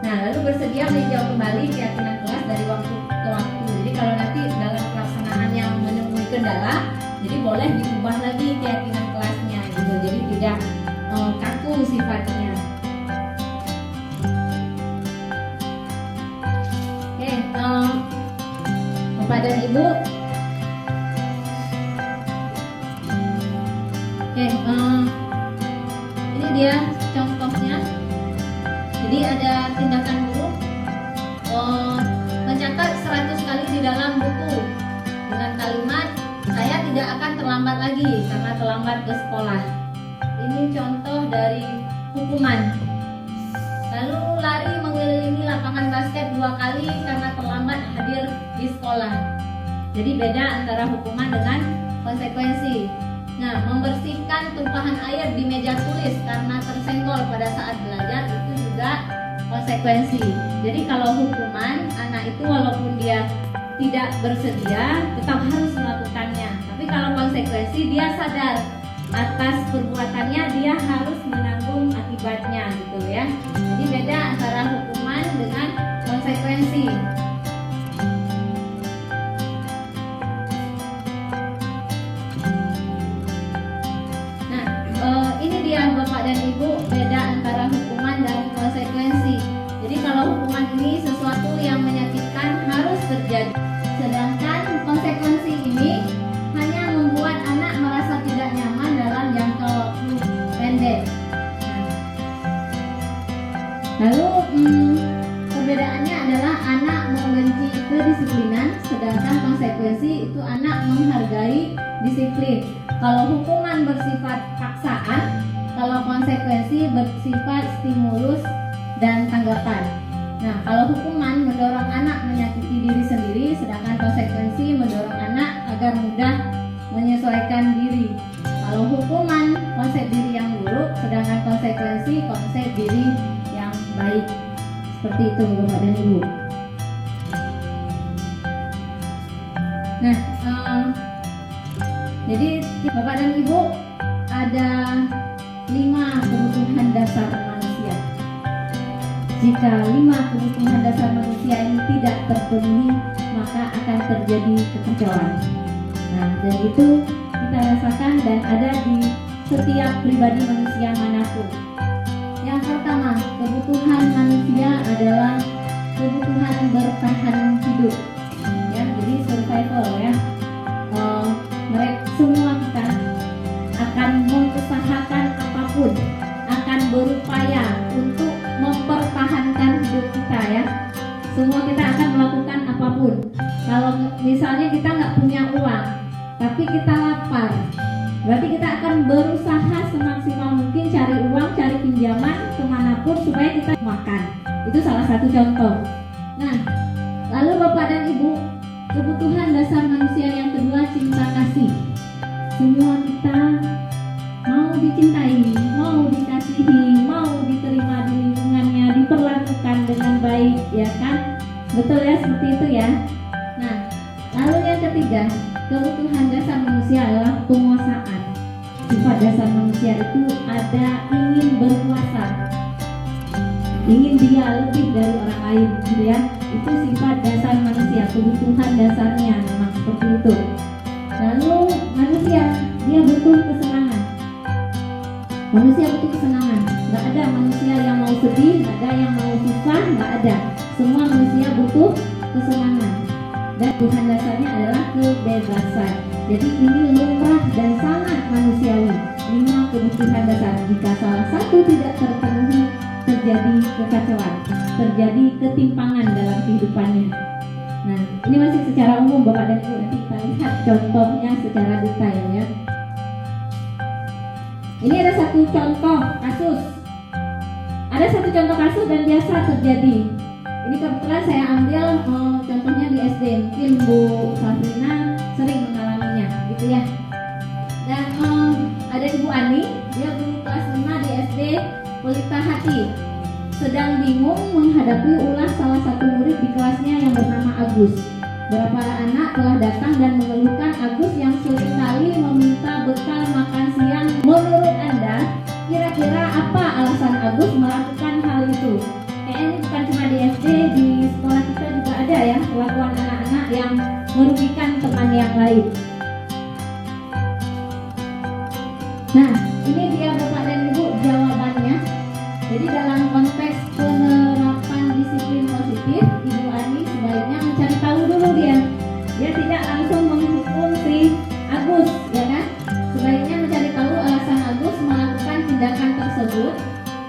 Nah, lalu bersedia meninjau kembali keyakinan kelas dari waktu ke waktu. Jadi kalau nanti dalam pelaksanaan yang menemui kendala, jadi boleh diubah lagi keyakinan kelasnya gitu. Jadi tidak kaku sifatnya. Oke, Bapak dan Ibu. Oke, ini dia contohnya. Jadi ada tindakan guru mencatat 100 kali di dalam buku dengan kalimat saya tidak akan terlambat lagi karena terlambat ke sekolah. Ini contoh dari hukuman. Lalu lari mengelilingi lapangan basket 2 kali karena terlambat hadir di sekolah. Jadi beda antara hukuman dengan konsekuensi. Nah, membersihkan tumpahan air di meja tulis karena tersenggol pada saat belajar itu juga konsekuensi. Jadi kalau hukuman, anak itu walaupun dia tidak bersedia tetap harus melakukannya. Tapi kalau konsekuensi, dia sadar atas perbuatannya, dia harus menanggung akibatnya gitu ya. Jadi beda antara hukuman dengan konsekuensi. Ini dia Bapak dan Ibu, beda antara hukuman dan konsekuensi. Jadi kalau hukuman ini sesuatu yang menyakitkan harus terjadi, sedangkan konsekuensi ini hanya membuat anak merasa tidak nyaman dalam jangka waktu pendek. Lalu perbedaannya adalah anak membenci kedisiplinan, sedangkan konsekuensi itu anak menghargai disiplin. Kalau hukuman bersifat paksaan, kalau konsekuensi bersifat stimulus dan tanggapan. Nah, kalau hukuman mendorong anak menyakiti diri sendiri, sedangkan konsekuensi mendorong anak agar mudah menyesuaikan diri. Kalau hukuman konsep diri yang buruk, sedangkan konsekuensi konsep diri yang baik. Seperti itu Bapak dan Ibu. Nah, jadi Bapak dan Ibu ada 5 kebutuhan dasar manusia. Jika 5 kebutuhan dasar manusia ini tidak terpenuhi, maka akan terjadi kekacauan. Nah, dan itu kita rasakan dan ada di setiap pribadi manusia manapun. Yang pertama, kebutuhan manusia adalah kebutuhan bertahan hidup. Ya, jadi survival ya. Mereka semua kita akan mengusahakan apapun, akan berupaya untuk mempertahankan hidup kita ya. Semua kita akan melakukan apapun. Kalau misalnya kita nggak punya uang, tapi kita lapar, berarti kita akan berusaha semaksimal mungkin cari uang, cari pinjaman kemanapun supaya kita makan. Itu salah satu contoh. Nah, lalu Bapak dan Ibu, kebutuhan dasar manusia yang kedua cinta kasih. Semua kita mau dicintai, mau dikasihi, Betul ya, seperti itu ya. Nah, lalu yang ketiga, kebutuhan dasar manusia adalah penguasaan. Sifat dasar manusia itu ada ingin berkuasa, ingin dia lebih dari orang lain, gitu ya. Itu sifat dasar manusia, kebutuhan dasarnya memang seperti itu. Lalu manusia, dia butuh kesenangan. Manusia butuh kesenangan. Gak ada manusia yang mau sedih, gak ada yang mau susah, gak ada. Semua manusia butuh kesenangan. Dan Tuhan dasarnya adalah kebebasan. Jadi ini lumrah dan sangat manusiawi. 5 kebutuhan dasar. Jika salah satu tidak terpenuhi, terjadi kekacauan, terjadi ketimpangan dalam kehidupannya. Nah, ini masih secara umum Bapak dan Ibu, nanti kita lihat contohnya secara detail ya. Ini ada satu contoh kasus. Ada satu contoh kasus dan biasa terjadi. Ini kebetulan saya ambil contohnya di SD. Mungkin Bu Safrina sering mengalaminya, gitu ya. Dan ada Ibu Ani, dia guru kelas 5 di SD Pelita Hati. Sedang bingung menghadapi ulas salah satu murid di kelasnya yang bernama Agus. Beberapa anak telah datang dan mengeluhkan Agus yang seringkali meminta bekal makan siang. Menurut Anda, kira-kira apa alasan Agus melakukan hal itu? Kayaknya ini bukan cuma di SD, di sekolah kita juga ada ya kelakuan anak-anak yang merugikan teman yang lain. Nah, ini dia Bapak dan Ibu jawabannya. Jadi dalam konteks penerapan disiplin positif, Ibu Ani sebaiknya mencari tahu dulu dia. Dia tidak langsung menghukum si Agus, ya kan? Sebaiknya mencari tahu alasan Agus melakukan tindakan tersebut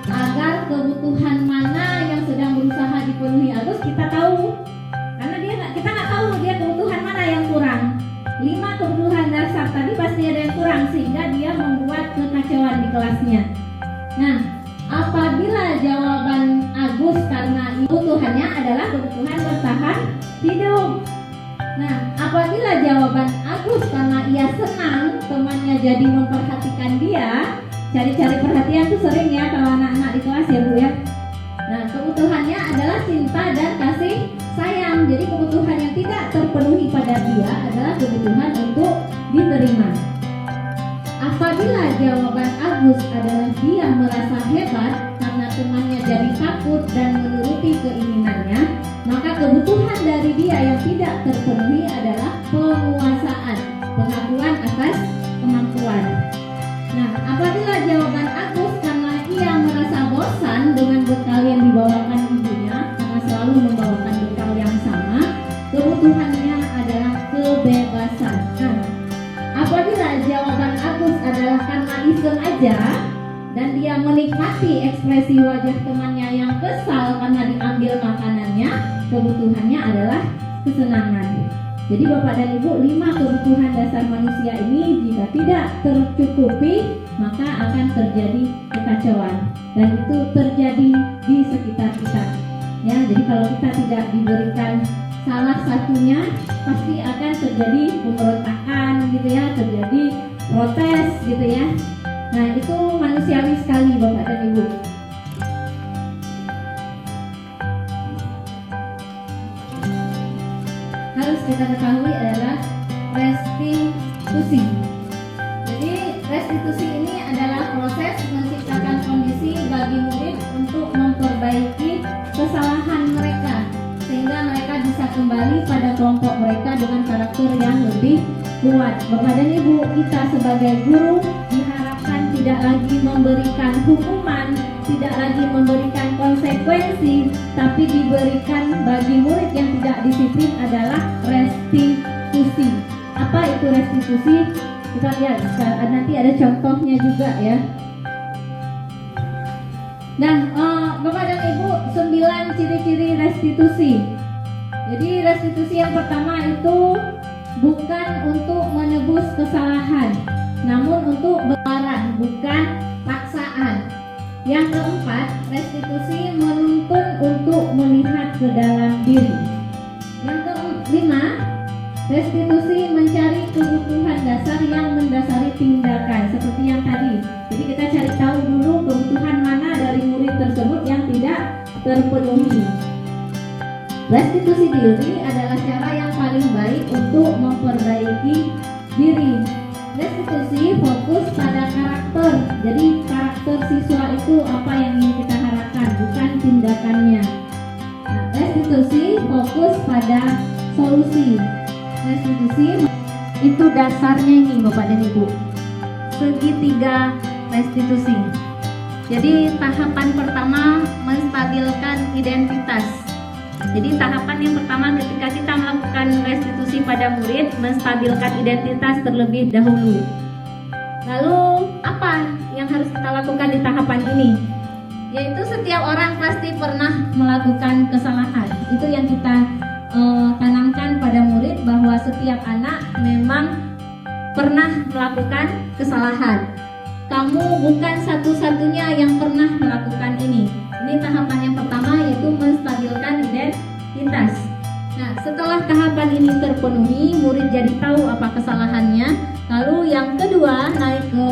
agar kebutuhan mana yang sedang berusaha dipenuhi Agus kita tahu. Karena kita nggak tahu dia kebutuhan mana yang kurang. 5 kebutuhan dasar tadi pasti ada yang kurang sehingga dia membuat kekacauan di kelasnya. Nah, apabila jawaban Agus karena kebutuhannya adalah kebutuhan bertahan hidup. Nah, apabila jawaban Agus karena ia senang temannya jadi memperhatikan dia, cari-cari perhatian tuh sering ya kalau anak-anak di kelas ya Bu ya. Nah, kebutuhannya adalah cinta dan kasih sayang. Jadi kebutuhan yang tidak terpenuhi pada dia adalah kebutuhan untuk diterima. Apabila jawaban Agus adalah dia merasa hebat karena temannya jadi takut dan menuruti keinginannya, maka kebutuhan dari dia yang tidak terpenuhi adalah penguasaan, pengakuan atas kemampuan. Nah, apabila jawaban Agus karena ia merasa bosan dengan bekal yang dibawakan ibunya karena selalu membawakan bekal yang sama, kebutuhannya adalah kebebasan. Nah, apabila jawaban Agus adalah karena iseng aja dan dia menikmati ekspresi wajah temannya yang kesal karena diambil makanannya, kebutuhannya adalah kesenangan. Jadi Bapak dan Ibu, 5 kebutuhan dasar manusia ini jika tidak tercukupi maka akan terjadi kekacauan dan itu terjadi di sekitar kita. Ya, jadi kalau kita tidak diberikan salah satunya pasti akan terjadi pemberontakan gitu ya, terjadi protes gitu ya. Nah, itu manusiawi sekali Bapak dan Ibu. Harus kita ketahui adalah restitusi. Jadi restitusi ini adalah proses menciptakan kondisi bagi murid untuk memperbaiki kesalahan mereka sehingga mereka bisa kembali pada kelompok mereka dengan karakter yang lebih kuat. Bapak dan Ibu, kita sebagai guru diharapkan tidak lagi memberikan hukuman, tidak lagi memberikan konsekuensi, tapi diberikan bagi murid yang tidak disiplin adalah restitusi. Apa itu restitusi? Kita lihat nanti ada contohnya juga ya. Nah, Bapak dan Ibu, 9 ciri-ciri restitusi. Jadi restitusi yang pertama itu bukan untuk menebus kesalahan, namun untuk balaran, bukan paksaan. Yang keempat, restitusi menuntun untuk melihat ke dalam diri. Yang kelima, restitusi mencari kebutuhan dasar yang mendasari tindakan seperti yang tadi. Jadi kita cari tahu dulu kebutuhan mana dari murid tersebut yang tidak terpenuhi. Restitusi diri adalah cara yang paling baik untuk memperbaiki diri. Restitusi fokus pada karakter. Jadi karakter siswa itu apa yang ingin kita harapkan, bukan tindakannya. Nah, restitusi fokus pada solusi. Restitusi itu dasarnya ini Bapak dan Ibu. Segitiga restitusi. Jadi tahapan pertama menstabilkan identitas. Jadi tahapan yang pertama ketika kita melakukan restitusi pada murid, menstabilkan identitas terlebih dahulu. Lalu apa yang harus kita lakukan di tahapan ini? Yaitu setiap orang pasti pernah melakukan kesalahan. Itu yang kita tanamkan pada murid, bahwa setiap anak memang pernah melakukan kesalahan. Kamu bukan satu-satunya yang pernah melakukan ini. Ini tahapan yang pertama, yaitu menstabilkan identitas. Nah, setelah tahapan ini terpenuhi, murid jadi tahu apa kesalahannya. Lalu yang kedua, naik ke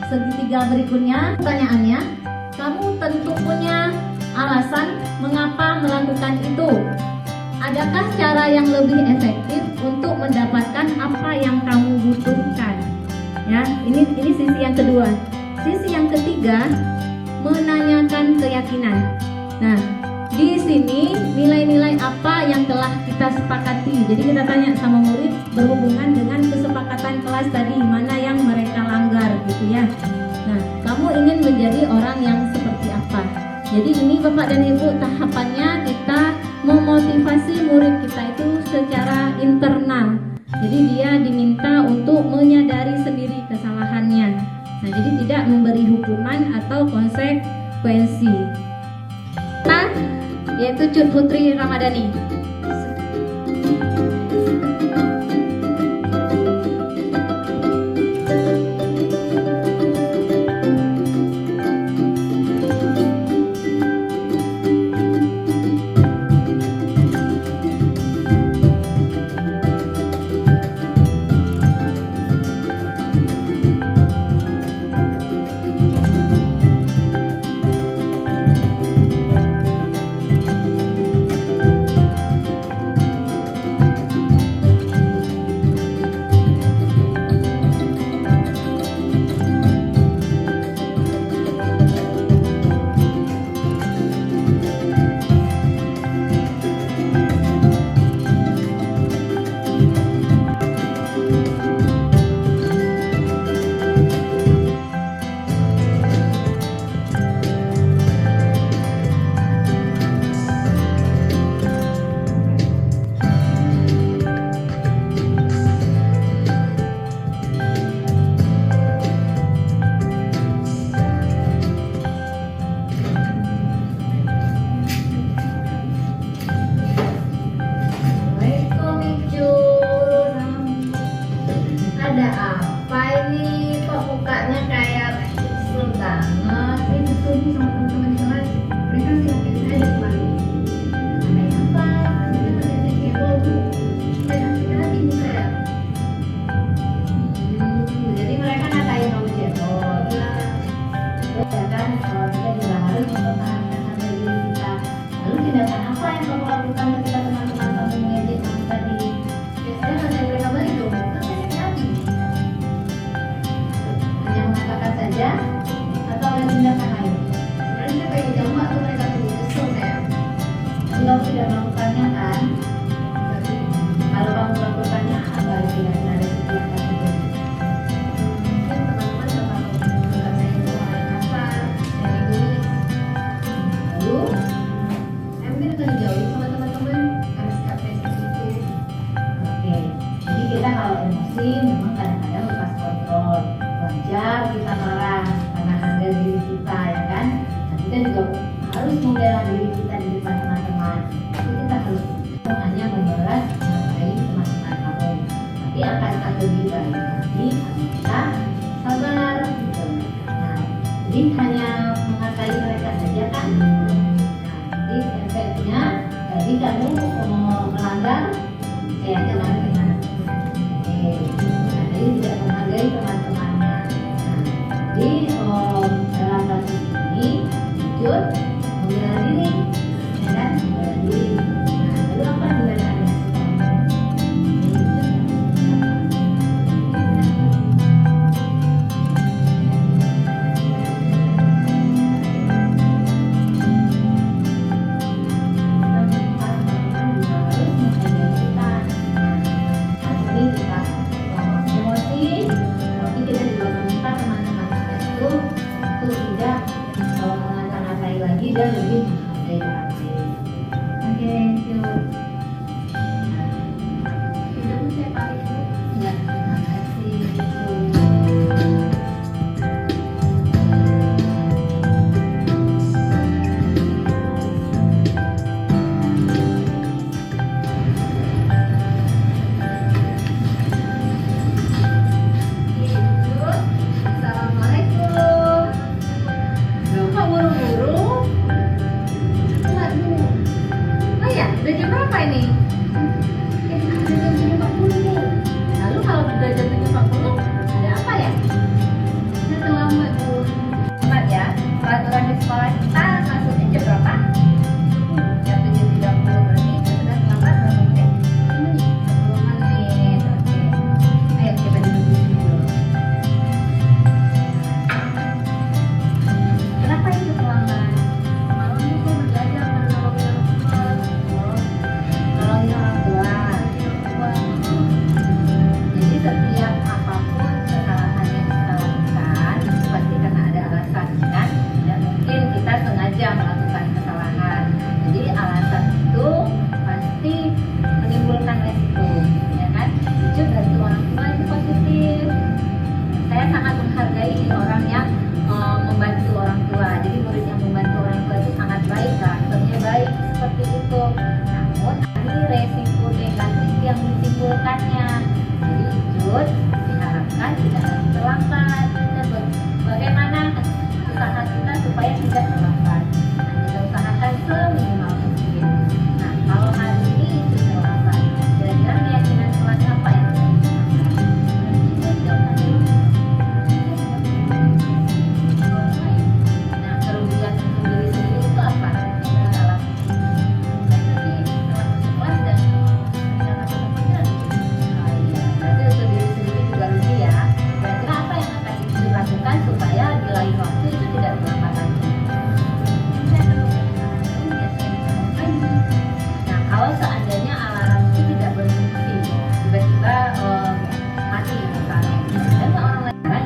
segitiga berikutnya. Pertanyaannya, kamu tentu punya alasan mengapa melakukan itu. Adakah cara yang lebih efektif untuk mendapatkan apa yang kamu butuhkan? Ya, ini sisi yang kedua. Sisi yang ketiga, menanyakan keyakinan. Nah, di sini nilai-nilai apa yang telah kita sepakati. Jadi kita tanya sama murid berhubungan dengan kesepakatan kelas tadi, mana yang mereka langgar gitu ya. Nah, kamu ingin menjadi orang yang seperti apa? Jadi ini Bapak dan Ibu tahapannya, kita memotivasi murid kita itu secara internal. Jadi dia diminta untuk menyadari sendiri kesalahannya. Nah, jadi tidak memberi hukuman atau konsekuensi. Nah, yaitu Cut Putri Ramadhani.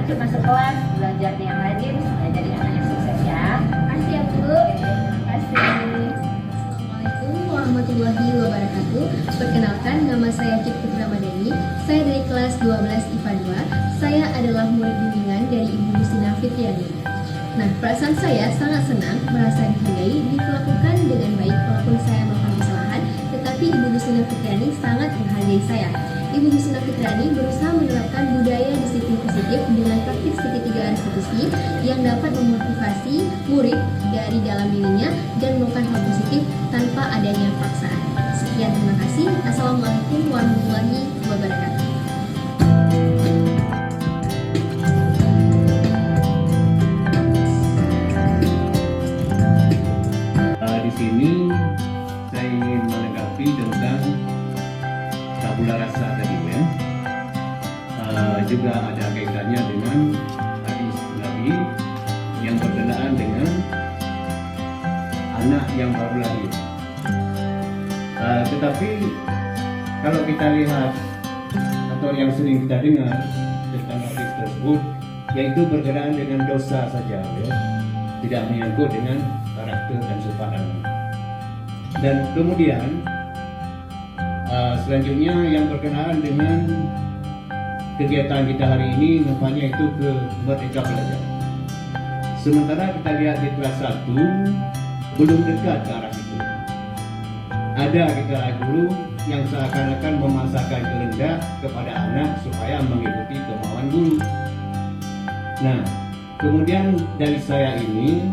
lanjut masuk kelas, belajar yang rajin supaya jadi anak yang sukses ya. Makasih ya Bu. Makasih. Assalamualaikum warahmatullahi wabarakatuh. Perkenalkan, nama saya Cipta Ramadhani. Saya dari kelas 12 IPA 2. Saya adalah murid bimbingan dari Ibu Husina Fitriani. Nah, perasaan saya sangat senang merasa dihargai, diperlakukan dengan baik walaupun saya melakukan kesalahan, tetapi Ibu Husina Fitriani sangat menghargai saya. Ibu Husina Fitriani berusaha menerapkan budaya disiplin positif dengan praktik segitiga restitusi yang dapat memotivasi murid dari dalam dirinya dan melakukan hal positif tanpa adanya paksaan. Sekian, terima kasih. Assalamualaikum warahmatullahi wabarakatuh. Di sini saya ingin menanggapi tentang tabula rasa tadi ya. Juga ada kaitannya dengan hadis Nabi yang berkenaan dengan anak yang baru lahir. Tetapi kalau kita lihat atau yang sering kita dengar tentang hadis tersebut, yaitu berkenaan dengan dosa saja ya, tidak menyangkut dengan karakter dan sifat anak. Dan kemudian selanjutnya yang berkenaan dengan kegiatan kita hari ini nampaknya itu ke Merdeka Belajar. Sementara kita lihat di kelas 1 belum dekat ke arah itu. Ada kita guru yang seakan-akan memasakkan kehendak kepada anak supaya mengikuti kemauan guru. Nah, kemudian dari saya ini,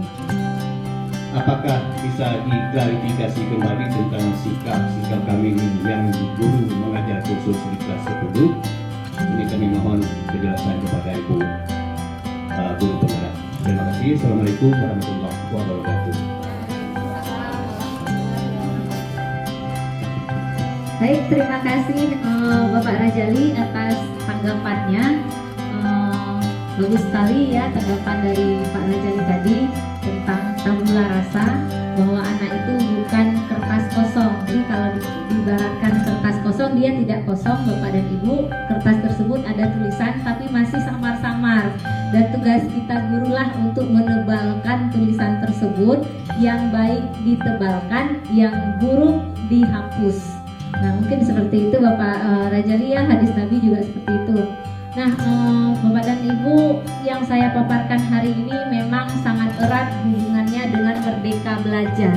apakah bisa diklarifikasi kembali tentang sikap kami yang guru mengajar khusus di kelas 10? Ini kami mohon kejelasan kepada Ibu Guru Penggerak. Terima kasih. Assalamualaikum warahmatullahi wabarakatuh. Baik, terima kasih Bapak Rajali atas tanggapannya. Bagus sekali ya tanggapan dari Pak Rajali tadi tentang tabula rasa, bahwa anak itu bukan kertas kosong. Jadi kalau diibaratkan kertas kosong, dia tidak kosong Bapak dan Ibu. Kertas tersebut ada tulisan tapi masih samar-samar, dan tugas kita gurulah untuk menebalkan tulisan tersebut. Yang baik ditebalkan, yang buruk dihapus. Nah, mungkin seperti itu Bapak Rajali ya, hadis Nabi juga seperti itu. Nah, Bapak dan Ibu, yang saya paparkan hari ini memang sangat erat hubungannya dengan Merdeka Belajar.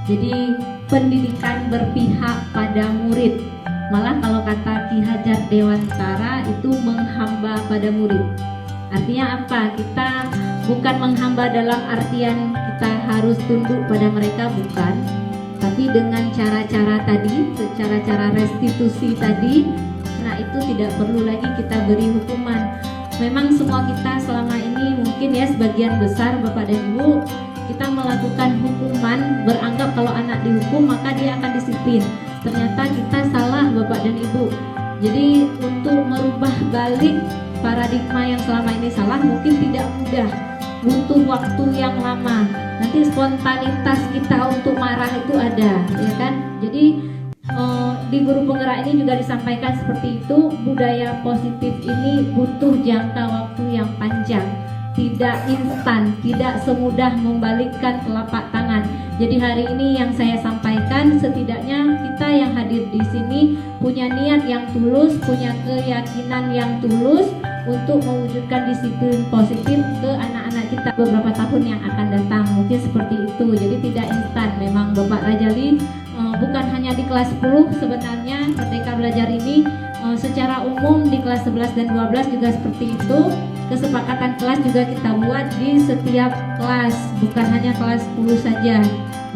Jadi pendidikan berpihak pada murid. Malah kalau kata Ki Hajar Dewantara itu menghamba pada murid. Artinya apa? Kita bukan menghamba dalam artian kita harus tunduk pada mereka, bukan. Tapi dengan cara-cara tadi, cara-cara restitusi tadi, nah itu tidak perlu lagi kita beri hukuman. Memang semua kita selama ini mungkin ya sebagian besar Bapak dan Ibu, kita melakukan hukuman beranggap kalau anak dihukum maka dia akan disiplin. Ternyata kita salah Bapak dan Ibu. Jadi untuk merubah balik paradigma yang selama ini salah mungkin tidak mudah, butuh waktu yang lama. Nanti spontanitas kita untuk marah itu ada, ya kan? Jadi di guru penggerak ini juga disampaikan seperti itu, budaya positif ini butuh jangka waktu yang panjang, tidak instan, tidak semudah membalikkan telapak tangan. Jadi hari ini yang saya sampaikan, setidaknya kita yang hadir di sini punya niat yang tulus, punya keyakinan yang tulus untuk mewujudkan disiplin positif ke anak-anak kita beberapa tahun yang akan datang. Mungkin seperti itu. Jadi tidak instan. Memang Bapak Rajali bukan hanya di kelas 10, sebenarnya Merdeka Belajar ini secara umum di kelas 11 dan 12 juga seperti itu. Kesepakatan kelas juga kita buat di setiap kelas, bukan hanya kelas 10 saja.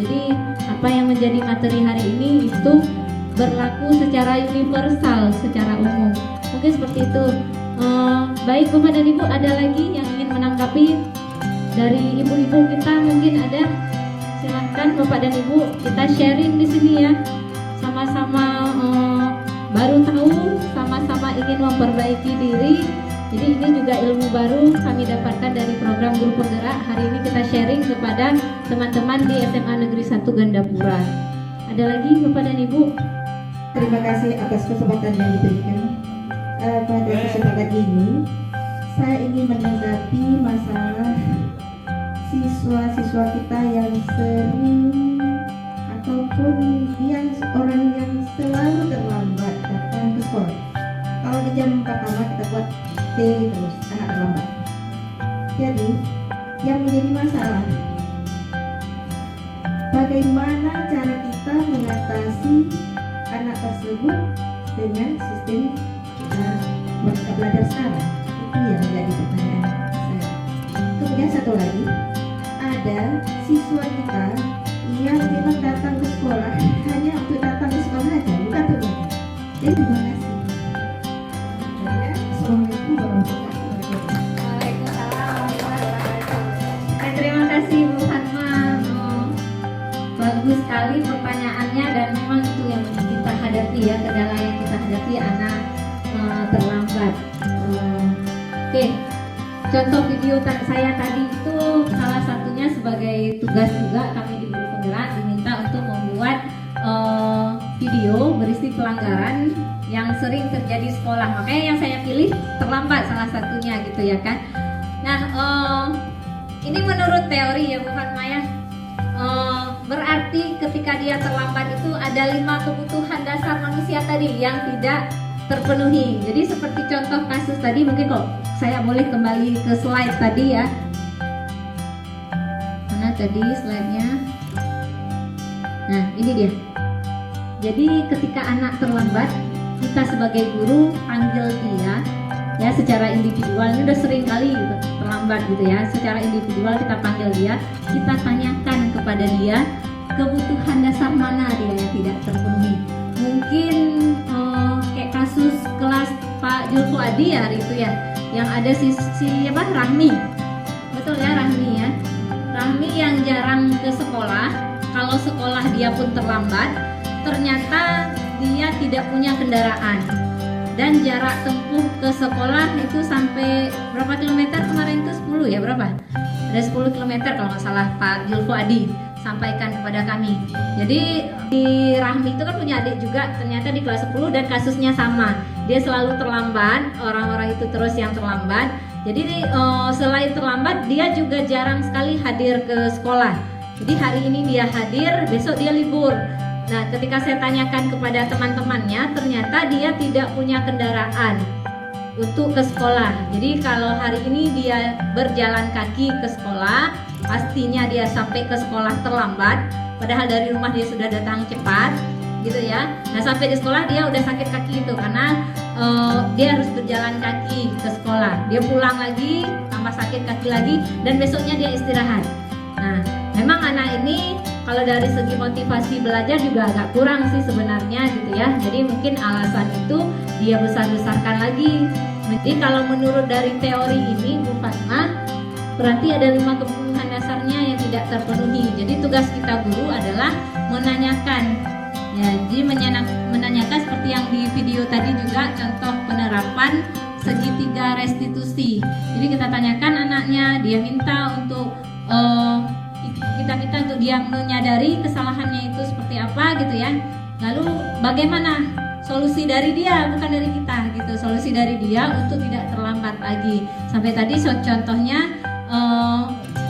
Jadi apa yang menjadi materi hari ini itu berlaku secara universal, secara umum. Mungkin seperti itu. Baik Bapak dan Ibu, ada lagi yang ingin menanggapi dari ibu-ibu kita? Mungkin ada. Silahkan Bapak dan Ibu, kita sharing di sini ya. Sama-sama baru tahu, sama-sama ingin memperbaiki diri. Jadi ini juga ilmu baru kami dapatkan dari program Guru Penggerak. Hari ini kita sharing kepada teman-teman di SMA Negeri 1 Gandapura. Ada lagi Bapak dan Ibu? Terima kasih atas kesempatan yang diberikan. Pada kesempatan ini saya ingin menanggapi masalah siswa-siswa kita yang sering ataupun yang orang yang selalu terlambat datang ke sekolah. Kalau di jam pertama kita buat T terus anak terlambat. Jadi yang menjadi masalah, bagaimana cara kita mengatasi anak tersebut dengan sistem kita belajar sekarang? Itu yang menjadi pertanyaan saya. Kemudian satu lagi, ada siswa kita yang memang datang ke sekolah hanya untuk datang ke sekolah aja, bukan untuk belajar. Jadi terima kasih. Assalamualaikum warahmatullahi wabarakatuh. Terima kasih Bu Fatma. Bagus sekali pertanyaannya dan memang itu yang kita hadapi ya, kendala yang kita hadapi anak terlambat. Oke, contoh video saya tadi itu salah satunya sebagai tugas juga kami di Guru Penggerak diminta untuk membuat video berisi pelanggaran yang sering terjadi di sekolah. Makanya yang saya pilih terlambat salah satunya gitu ya kan. Nah, ini menurut teori ya Bu Fatma ya. Berarti ketika dia terlambat itu ada 5 kebutuhan dasar manusia tadi yang tidak terpenuhi. Jadi seperti contoh kasus tadi, mungkin kok saya boleh kembali ke slide tadi ya. Mana tadi slide-nya? Nah, ini dia. Jadi ketika anak terlambat, kita sebagai guru panggil dia ya secara individual. Ini udah sering kali gitu, terlambat gitu ya. Secara individual kita panggil dia, kita tanyakan kepada dia kebutuhan dasar mana dia yang tidak terpenuhi. Mungkin kayak kasus kelas Pak Julfo Adi hari itu ya, yang ada si Rahmi, betul ya Rahmi ya. Rahmi yang jarang ke sekolah, kalau sekolah dia pun terlambat, ternyata dia tidak punya kendaraan. Dan jarak tempuh ke sekolah itu sampai berapa kilometer kemarin itu 10 ya berapa? Ada 10 kilometer kalau nggak salah Pak Julfo Adi sampaikan kepada kami. Jadi di Rahmi itu kan punya adik juga ternyata di kelas 10 dan kasusnya sama. Dia selalu terlambat, orang-orang itu terus yang terlambat. Jadi selain terlambat dia juga jarang sekali hadir ke sekolah. Jadi hari ini dia hadir, besok dia libur. Nah, ketika saya tanyakan kepada teman-temannya, ternyata dia tidak punya kendaraan untuk ke sekolah. Jadi kalau hari ini dia berjalan kaki ke sekolah, pastinya dia sampai ke sekolah terlambat. Padahal dari rumah dia sudah datang cepat, gitu ya. Nah, sampai di sekolah dia udah sakit kaki itu karena dia harus berjalan kaki ke sekolah. Dia pulang lagi, tambah sakit kaki lagi, dan besoknya dia istirahat. Nah, memang anak ini kalau dari segi motivasi belajar juga agak kurang sih sebenarnya gitu ya. Jadi mungkin alasan itu dia besar-besarkan lagi. Jadi kalau menurut dari teori ini Bu Fatma, berarti ada 5 kebutuhan dasarnya yang tidak terpenuhi. Jadi tugas kita guru adalah menanyakan. Ya, jadi menanyakan seperti yang di video tadi juga contoh penerapan segitiga restitusi. Jadi kita tanyakan anaknya, dia minta untuk kita minta untuk dia menyadari kesalahannya itu seperti apa gitu ya. Lalu bagaimana solusi dari dia, bukan dari kita gitu. Solusi dari dia untuk tidak terlambat lagi. Sampai tadi contohnya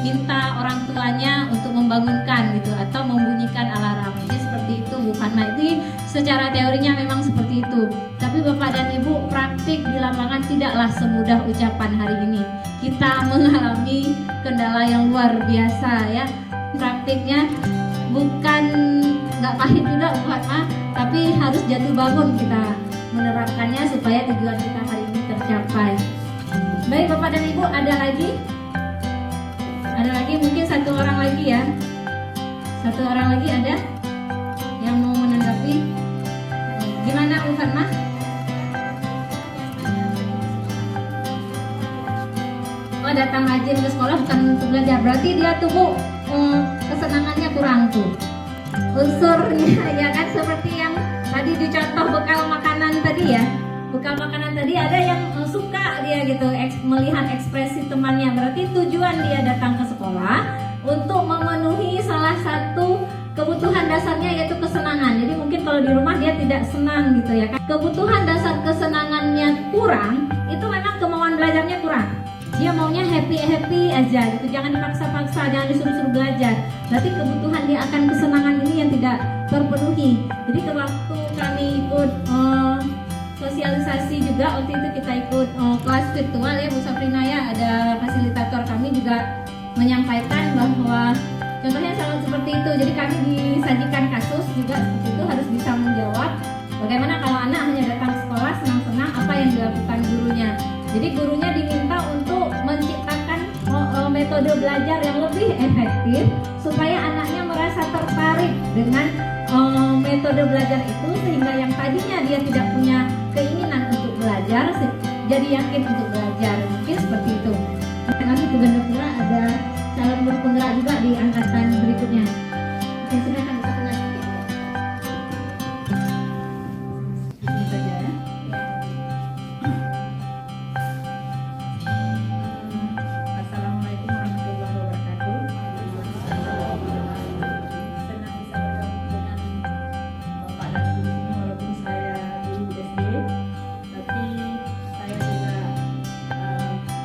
minta orang tuanya untuk membangunkan gitu atau membunyikan alarm. Jadi seperti itu Bu Fatma. Itu secara teorinya memang seperti itu. Tapi Bapak dan Ibu, praktik di lapangan tidaklah semudah ucapan hari ini. Kita mengalami kendala yang luar biasa ya. Praktiknya bukan nggak pahit juga Bu Fatma, tapi harus jatuh bangun kita menerapkannya supaya tujuan kita hari ini tercapai. Baik Bapak dan Ibu, ada lagi? Ada lagi, mungkin satu orang lagi ya. Satu orang lagi ada yang mau menanggapi? Gimana Bu Fatma? Oh, datang rajin ke sekolah bukan untuk belajar, berarti dia tuh kesenangannya kurang tuh unsurnya ya kan, seperti yang tadi dicontoh bekal makanan tadi ya. Bekal makanan tadi ada yang suka dia gitu melihat ekspresi temannya, berarti tujuan dia datang ke sekolah untuk memenuhi salah satu kebutuhan dasarnya yaitu kesenangan. Jadi mungkin kalau di rumah dia tidak senang gitu ya kan. Kebutuhan dasar kesenangannya kurang, itu memang kemauan belajarnya kurang. Dia dia maunya happy aja gitu, jangan dipaksa-paksa, jangan disuruh-suruh belajar. Berarti kebutuhan dia akan kesenangan ini yang tidak terpenuhi. Jadi waktu kami ikut sosialisasi juga, waktu itu kita ikut kelas virtual ya Bu Sabrina ya, ada fasilitator kami juga menyampaikan bahwa contohnya sangat seperti itu. Jadi kami disajikan kasus juga seperti itu, harus bisa menjawab bagaimana kalau anak hanya datang sekolah senang-senang, apa yang dilakukan gurunya. Jadi gurunya diminta untuk menciptakan metode belajar yang lebih efektif supaya anaknya merasa tertarik dengan metode belajar itu, sehingga yang tadinya dia tidak punya keinginan untuk belajar jadi yakin untuk belajar. Mungkin seperti itu. Nanti di Gandapura ada calon guru penggerak juga di angkatan berikutnya. Oke, silakan Pak Tengah. Ini saja ya. Assalamualaikum warahmatullahi wabarakatuh. Senang bisa bergabung dengan Bapak dan Ibu ini, walaupun saya guru SD, tapi saya juga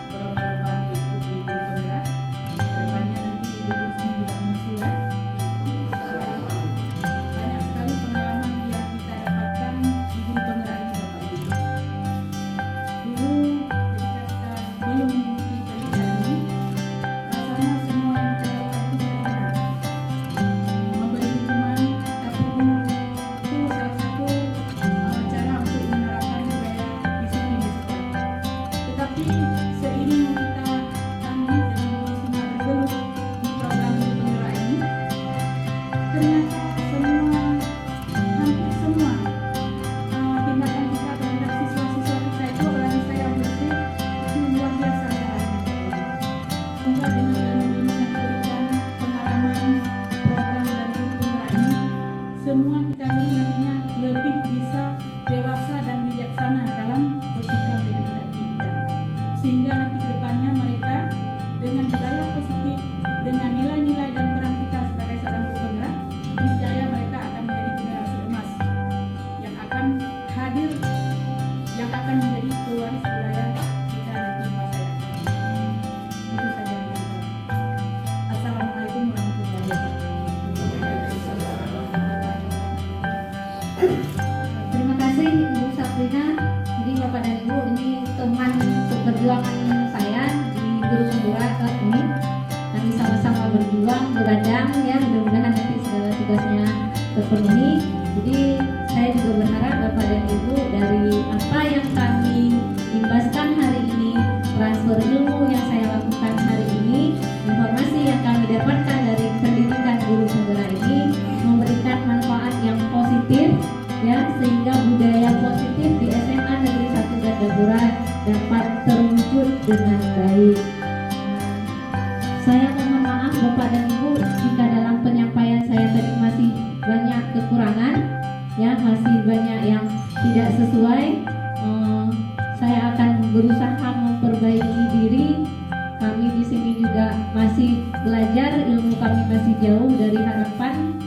berlomba-lomba ikut di guru penggerak. Depannya nanti Ibu sini juga mensulat. Banyak sekali pengalaman yang kita dapatkan di guru penggerak ini Bapak Ibu. Dulu ketika kita belum mengikuti pendidikan ini, rasanya semua yang kita lakukan itu benar. Memberi hukuman tapi guru itu salah satu cara untuk menerapkan budaya disiplin di sekolah. Tetapi seiring kita kami dengan guru Sina bergelut di program guru penggerak ini, ternyata hampir semua tindakan kita terhadap siswa-siswa kita itu, apalagi saya bersih, itu luar biasa caranya. Semoga dengan ilmu yang diberikan, pengalaman program dan guru penggerak ini, semua kita guru nantinya lebih bisa dewasa dan bijaksana dalam bersikap dengan anak didik, sehingga nanti ke depannya mereka dengan budaya positif, dengan nilai-nilai dan peran kita sebagai seorang guru penggerak, niscaya mereka akan menjadi generasi emas yang akan hadir, yang akan menjadi pewaris budaya kita nanti di masa yang akan datang. Itu saja dari saya. Assalamualaikum warahmatullahi wabarakatuh. Terima kasih Ibu Sabrina. Jadi Bapak dan Ibu, ini teman perjuangan saya di guru penggerak ini. Kami sama-sama berjuang, begadang ya, mudah-mudahan nanti segala tugasnya terpenuhi. Jadi saya juga berharap Bapak dan Ibu, dari apa yang kami imbaskan hari ini, transfer ilmu yang saya lakukan hari ini, informasi yang kami dapatkan dari pendidikan guru penggerak ini memberikan manfaat yang positif ya, sehingga budaya positif di SMA Negeri 1 Gandapura dapat terwujud dengan baik. Saya mohon maaf Bapak dan Ibu jika dalam penyampaian saya tadi masih banyak kekurangan ya, masih banyak yang tidak sesuai. Saya akan berusaha memperbaiki diri. Kami di sini juga masih belajar, ilmu kami masih jauh dari harapan.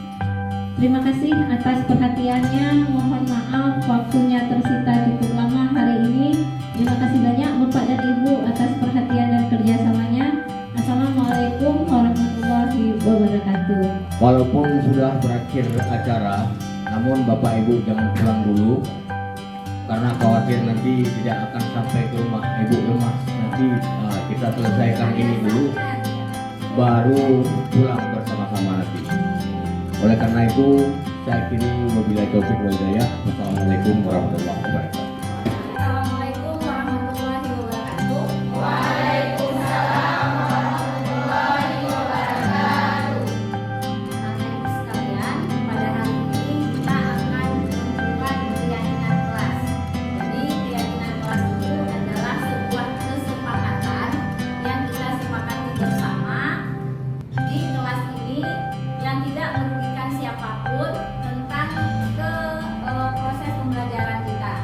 Terima kasih atas perhatiannya. Mohon maaf waktunya tersita cukup lama hari ini. Terima kasih banyak Bapak dan Ibu atas perhatian dan kerjasamanya. Assalamualaikum warahmatullahi wabarakatuh. Walaupun sudah berakhir acara, namun Bapak Ibu jangan pulang dulu, karena khawatir nanti tidak akan sampai ke rumah Ibu lemas. Nanti kita selesaikan ini dulu, baru pulang bersama-sama nanti. Oleh karena itu, saya akhiri wabillahi taufiq wal hidayah. Wassalamualaikum warahmatullahi wabarakatuh. Assalamualaikum warahmatullahi wabarakatuh. Bapak Ibu sekalian, pada hari ini kita akan membuka keyakinan kelas. Jadi keyakinan kelas itu adalah sebuah kesepakatan yang kita sepakati bersama di kelas ini, yang tidak merugikan siapapun tentang proses pembelajaran kita.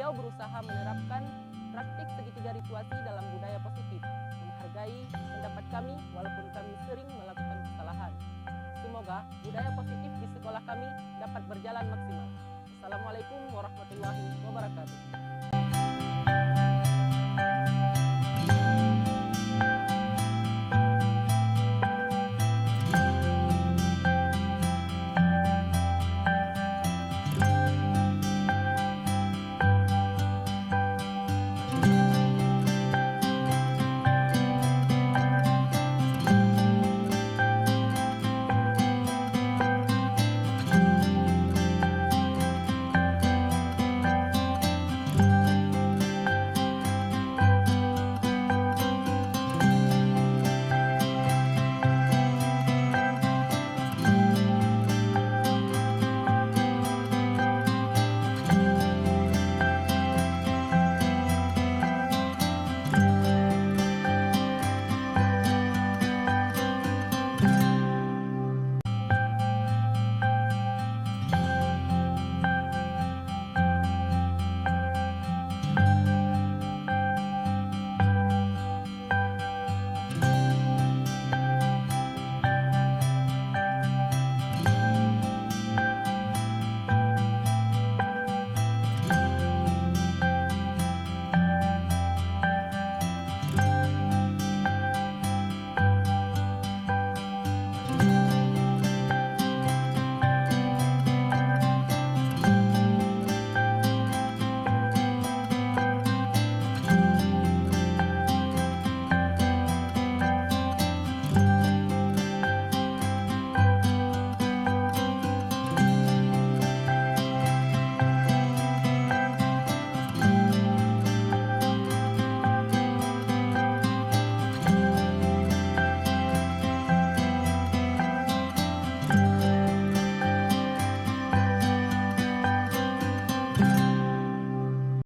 beliau berusaha menerapkan praktik segitiga rituasi dalam budaya positif, menghargai pendapat kami walaupun kami sering melakukan kesalahan. Semoga budaya positif di sekolah kami dapat berjalan maksimal. Assalamualaikum warahmatullahi wabarakatuh.